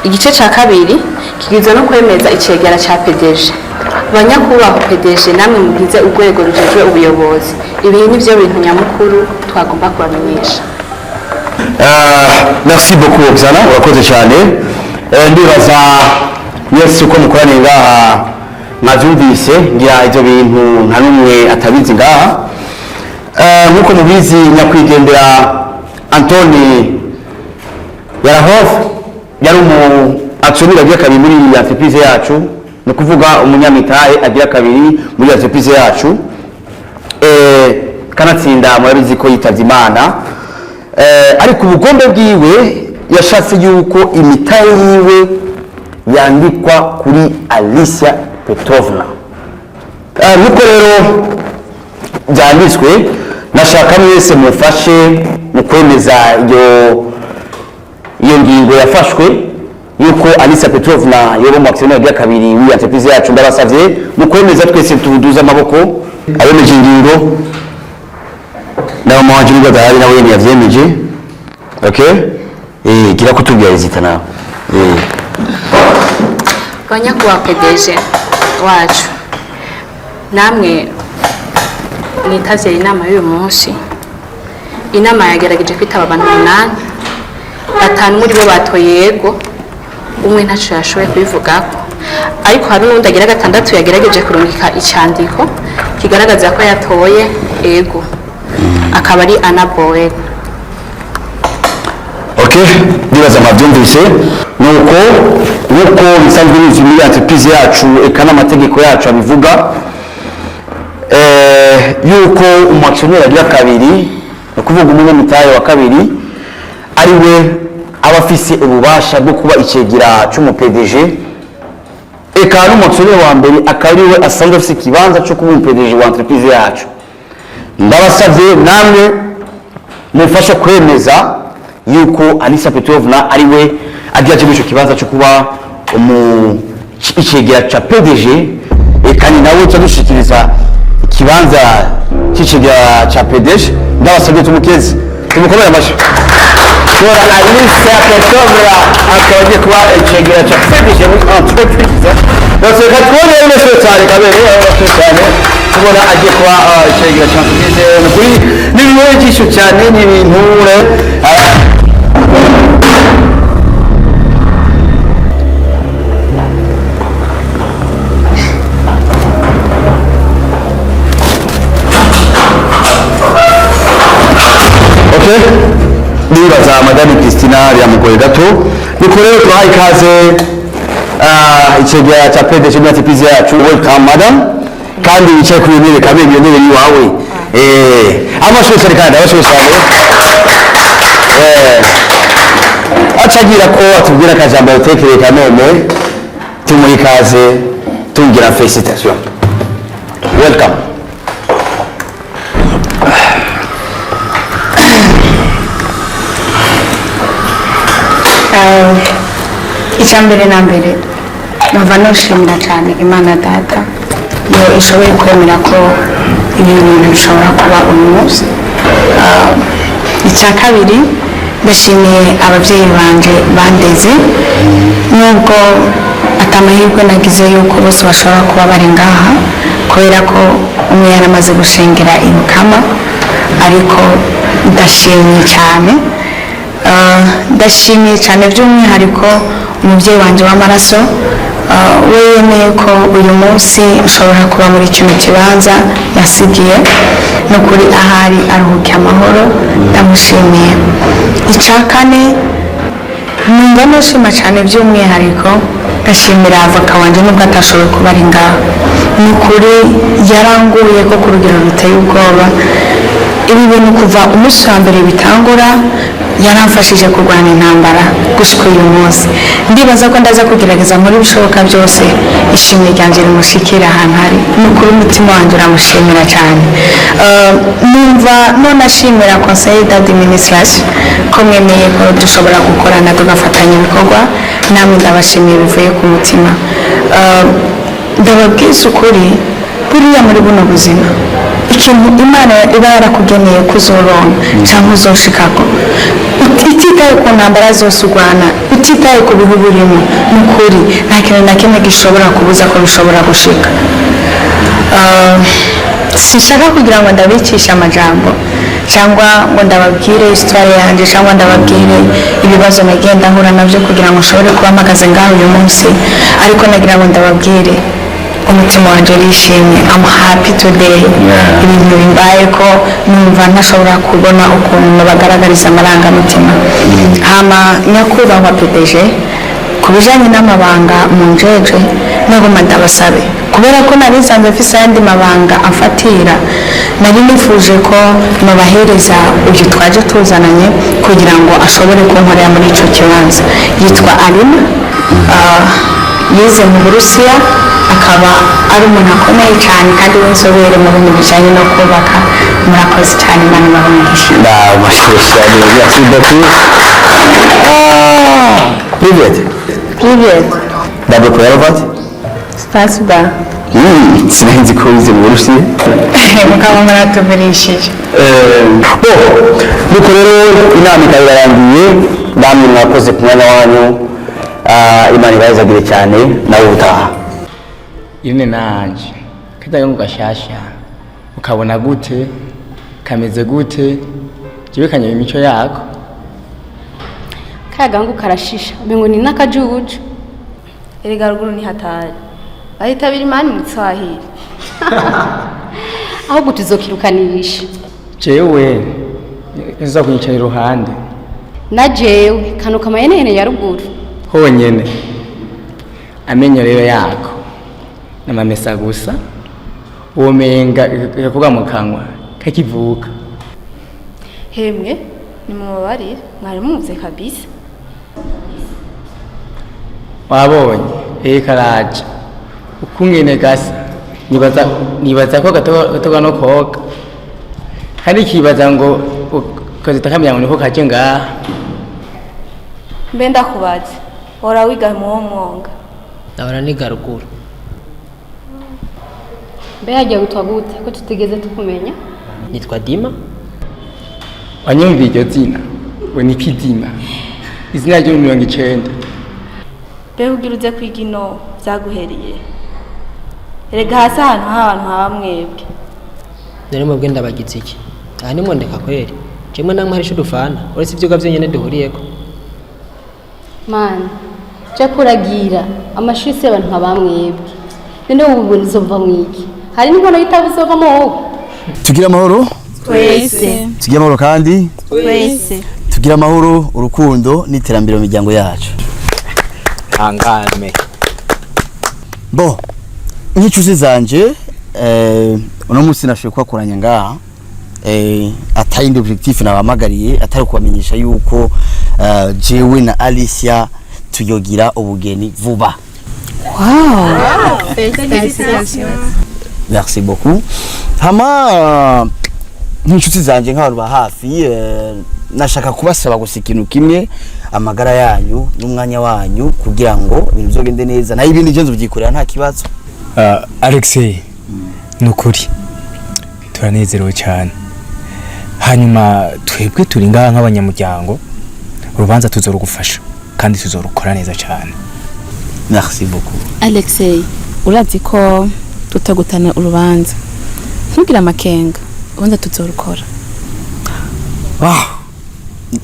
Igice ca kabiri kigizwe no kwemeza icegera ca PDG. Banyakubahwa PDG namwe mugize urwego rujejwe ubuyobozi. Ibi nivyo bintu nyamukuru twagomba kubamenyesha. Merci beaucoup Oksana, urakoze cyane. Ndibaza mwese uko mukoraniye ngaha mwavyumvise, ngira ivyo bintu nta numwe atabizi ngaha. Nkuko mubizi nyakwigendera Anthony Yarahov yari actionnaire agira kabiri muri iyi entreprise yacu, ni kuvuga umunyamitahe agira kabiri muri entreprise yacu. Kanatsinda murabizi ko yitavye Imana, ariko ubugombe bwiwe yashatse yuko imitahe yiwe yandikwa kuri Alicia Petrovna. Nuko rero byanditswe, nashaka mwese mufashe mu kwemeza iyo ngingo yafashwe yuko Alicia Petrovna yoba mu actionnaire ya kabiri w'iyi entreprise yacu. Ndabasavye mu kwemeza twese tuduza amaboko abemeje ingingo. Na mama wanje ngo dahari nawe yavyemeje. Okay? Gira kutubwira izita nawe. Banyakubahwa PDG wacu, namwe mwitavye inama y'uyu munsi. Inama yagerageje kwitaba abantu 8, 5 muri bo batoye yego, umwe ntaco yashoboye kubivugako, ariko hari n'undi agira 6 yagerageje kurungika icandiko kigaragaza ko yatoye ego, akaba ari anabowe. Okay, ndibaza mwabyumvise. Nuko bisanzwe bizi muri entreprise yacu eka n'amategeko yacu abivuga yuko umactionnaire agira kabiri, no kuvuga umunyamitahe wa kabiri, ari we aba afise ububasha bwo kuba icegera c'umu-PDG, eka n'umactionnaire wa mbere akaba ari we asanzwe afise ikibanza cyo kuba umu-PDG wa entreprise yacu. Ndabasavye namwe mufashe kwemeza yuko Alicia Petrovna ari we agira cyo kibanza cyo kuba icegera ca PDG, kandi nawe cyadushikiriza ikibanza c'icegera ca PDG. Ndabasabye tumukeze, tumukomere amashi. Kora Alicia Petrovna akaba agiye kuba icegera ca PDG muri entreprise. Ndetse katwone yose cyane kabere yose cyane kubona agiye kuba icegera ca PDG. Kuri nibiwe gisho cyane n'ibintu nibaza madame Christina yamugoye gato. Niko rero twahaye ikaze icegera ca PDG muri entreprise yacu. Welcome madam, kandi wicaye kuri intebe kabiri, iyo ntebe ni wawe. Amashusho kandi abashusho acagira ko atubwira akajambo yatekereye kanone, tumuha ikaze tugira felicitation. Welcome. Icyambere na mbere numva noshimira cyane Imana Data yo ishoboye kwemera ko ibi bintu bishobora kuba uyu munsi. Icya kabiri ndashimiye ababyeyi banje bandeze, nubwo atamahirwe nagize yuko bose bashobora kuba bari ngaha kubera ko umwe yaramaze gushengera ibukama, ariko ndashimiye cyane. Ndashimiye cyane by'umwihariko umubyeyi wanje w'amaraso we yemeye ko uyu munsi ushobora kuba muri kino kibanza yasigiye ni ukuri ahari aruhukiye amahoro ndamushimiye. Icya kane numva nashima cyane by'umwihariko ndashimira avoka wanjye nubwo atashoboye kuba ari ngaho, ni ukuri yaranguye ko ku rugero ruteye ubwoba. Ibi bintu kuva umunsi wa mbere bitangura yaramfashije kurwana intambara gushika uyu munsi. Ndibaza ko ndaza kugerageza muri bishoboka byose ishimwe ryanjye rimushikira ahantu hari, ni ukuri umutima wanjye uramushimira cyane. Numva none ashimira conseil d'administration ko mwemeye ko dushobora gukorana tugafatanya ibikorwa, namwe ndabashimiye bivuye ku mutima. Ndababwiza ukuri buriya muri buno buzima ikintu Imana iba yarakugeneye kuzoronka cyangwa uzoshikako, utitaye ku ntambara zose urwana, utitaye ku bihugu urimo, ni ukuri nta kintu na kimwe gishobora kubuza ko bishobora gushika. Sinshaka kugira ngo ndabicishe amajambo cyangwa ngo ndababwire histoire yanjye cyangwa ndababwire ibibazo nagenda nkura nabyo kugira ngo nshobore kuba mpagaze ngaho uyu munsi, ariko nagira ngo ndababwire umutima wanjye urishimye. I'm happy today. Ibintu bimbaye ko numva ntashobora kubona ukuntu bagaragariza amarangamutima. Hama nyakubahwa PDG ku bijyanye n'amabanga mu njeje nagomba ndabasabe, kubera ko nari nsanzwe mfise ayandi mabanga amfatira, nari nifuje ko mubahereza uyu twaje tuzananye kugira ngo ashobore kunkorera muri icyo kibanza. Yitwa Alina, yize mu Burusiya, akaba ari umuntu akomeye cyane kandi w'inzobere mu bintu bijyanye no kubaka. Murakoze cyane, Imana ibahe. Merci beaucoup. Привет. Привет. Добро пожаловать. Спасибо. Sinzi ko wize mu Burusiya. Mukaba muratubirishije. Nuko rero inama ikaba irarangiye, namwe mwakoze ku mwanya wanyu. Imana ibahezagire cyane, nawe utaha. Ine nanje kajya ngo gashasha ukabona gute kameze gute jiwe kanyeye imico yako kagangu karashisha mengo ni nakajuju erega ruguru ni hatari bahita biri mani mu Swahili aho gutuzokirukanisha jewe nza kunyicara iruhande na jewe kano kamayene ya ruguru honyene amenyo rero yako n'amamesa gusa uwomenga gakuga mu kanwa kakivuka. Hemwe ni mubabarire mwari muze kabisa. Wabonye karaje ukungene gasa nibaza ko gatoga no koga kandi kibaza ngo kazitakamya ngo niko kaje ngaha. Mbenda kubaza ora wiga mu mwonga ndabara ni garuguru. Mbe hajya gutwa gute ko tutigeze tukumenya? Nitwa Dima. Wanyumva iryo zina we ni Kidima, izina ryo 90. Mbe ugira uze kwiga ino byaguheriye erega hasi ahantu h'abantu haba mwebwe. Nari mubwe ndabagize iki aha nimwe ndeka kweri jemwe namwe hari shudufana uretse ibyo gavye nyene duhuriyeko. Man cyo kuragira amashuri se abantu haba mwebwe none ubu nizova mwiki hari n'inkono yitabuzovamo wowe. Tugira amahoro twese, tugira amahoro kandi twese, tugira amahoro, urukundo n'iterambere mu miryango yacu. Hangame bo nk'icuzi zanje uno munsi nashoboye kubakoranya ngaha atayindi objectif nabamagariye atari kubamenyesha yuko jewe na Alicia tuyogira ubugeni vuba. Wow, félicitations. Merci beaucoup. Hama nk'inshuti zanje nk'abantu ba hafi nashaka kubasaba gusa ikintu kimwe, amagara yanyu n'umwanya wanyu kugira ngo ibintu bizogende neza, nayo ibindi byo nzubyikorera nta kibazo. Alexei nukuri turanezerewe cyane, hanyuma twebwe turi ngaha nk'abanyamuryango, urubanza tuzorugufasha kandi tuzorukora neza cyane. Merci beaucoup. Alexei, urazi ko tutagutana urubanza, ntugira amakenga, ubanza tuzorukora.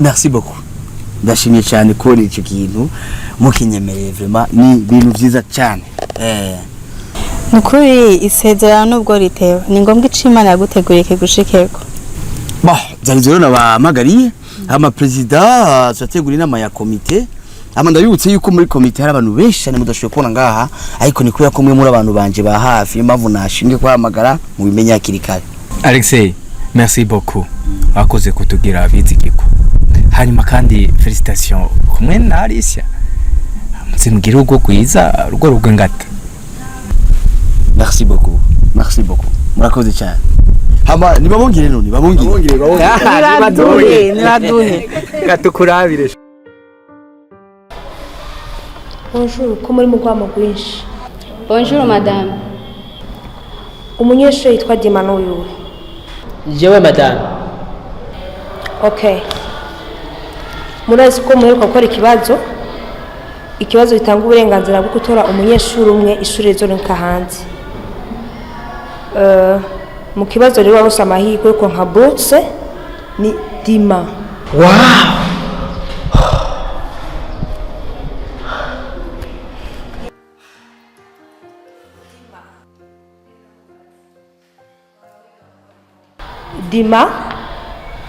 Merci beaucoup. ndashimye cyane ko icyo kintu mukinyemereye vraiment ni ibintu byiza cyane nukuri isezerano nubwo ritewe ni ngombwa icimana yaguteguriye kigushikeko byari rero nabamagariye ama president twategura inama ya komite ama ndabibutse yuko muri komite hari abantu benshi cyane mudashoboye kubona ngaha ariko ni kuya kumwe muri abantu banje ba hafi impamvu nashimye kuhamagara mu bimenya kirikare. Alexei, merci beaucoup wakoze kutugira bizigiko hanyuma kandi felicitation kumwe na Alicia muzimugire ugo gwiza rugo rugwe ngata. Merci beaucoup murakoze cyane hama nibabongere none nibabongere nibaduhe gatukurabire. Bonjour, ko muri mugwamo gwinshi. Bonjour madame. Umunyeshuri yitwa Dimano yuwe. Jewe madame. Okay. Murazi ko muheruka gukora ikibazo bitanga uburenganzira bwo gutora umunyeshuri umwe ishuri rizoronka hanze. Mu kibazo rero wabose amahirwe ko nka bourse ni Dima. Wow. Dima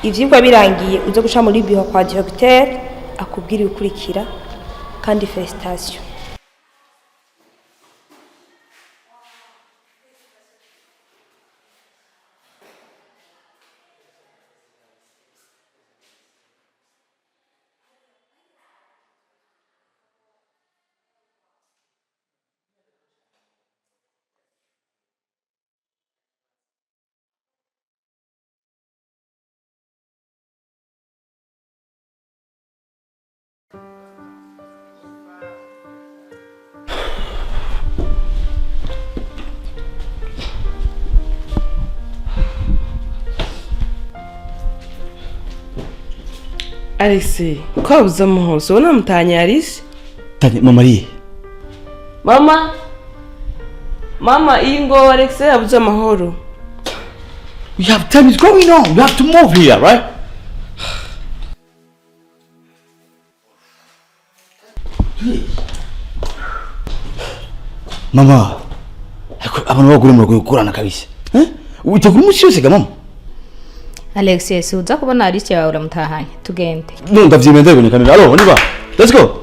ivyigwa birangiye uze guca muri biro kwa directeur akubwira ukurikira kandi felicitation. Alexei, ko wabuze amahoro ubona mutanye Alice? Tanye mama ari. Mama iyi ngo Alexei yabuze amahoro. We have time is going on. We have to move here, right? Mama, abantu bagure mu gukorana kabisa. Utegura umunsi wose ga mama. Alexei, uza kubona Alicia yawe uramutahanye tugende. No ndavyimende bone kanira. Allo, on y va. Let's go.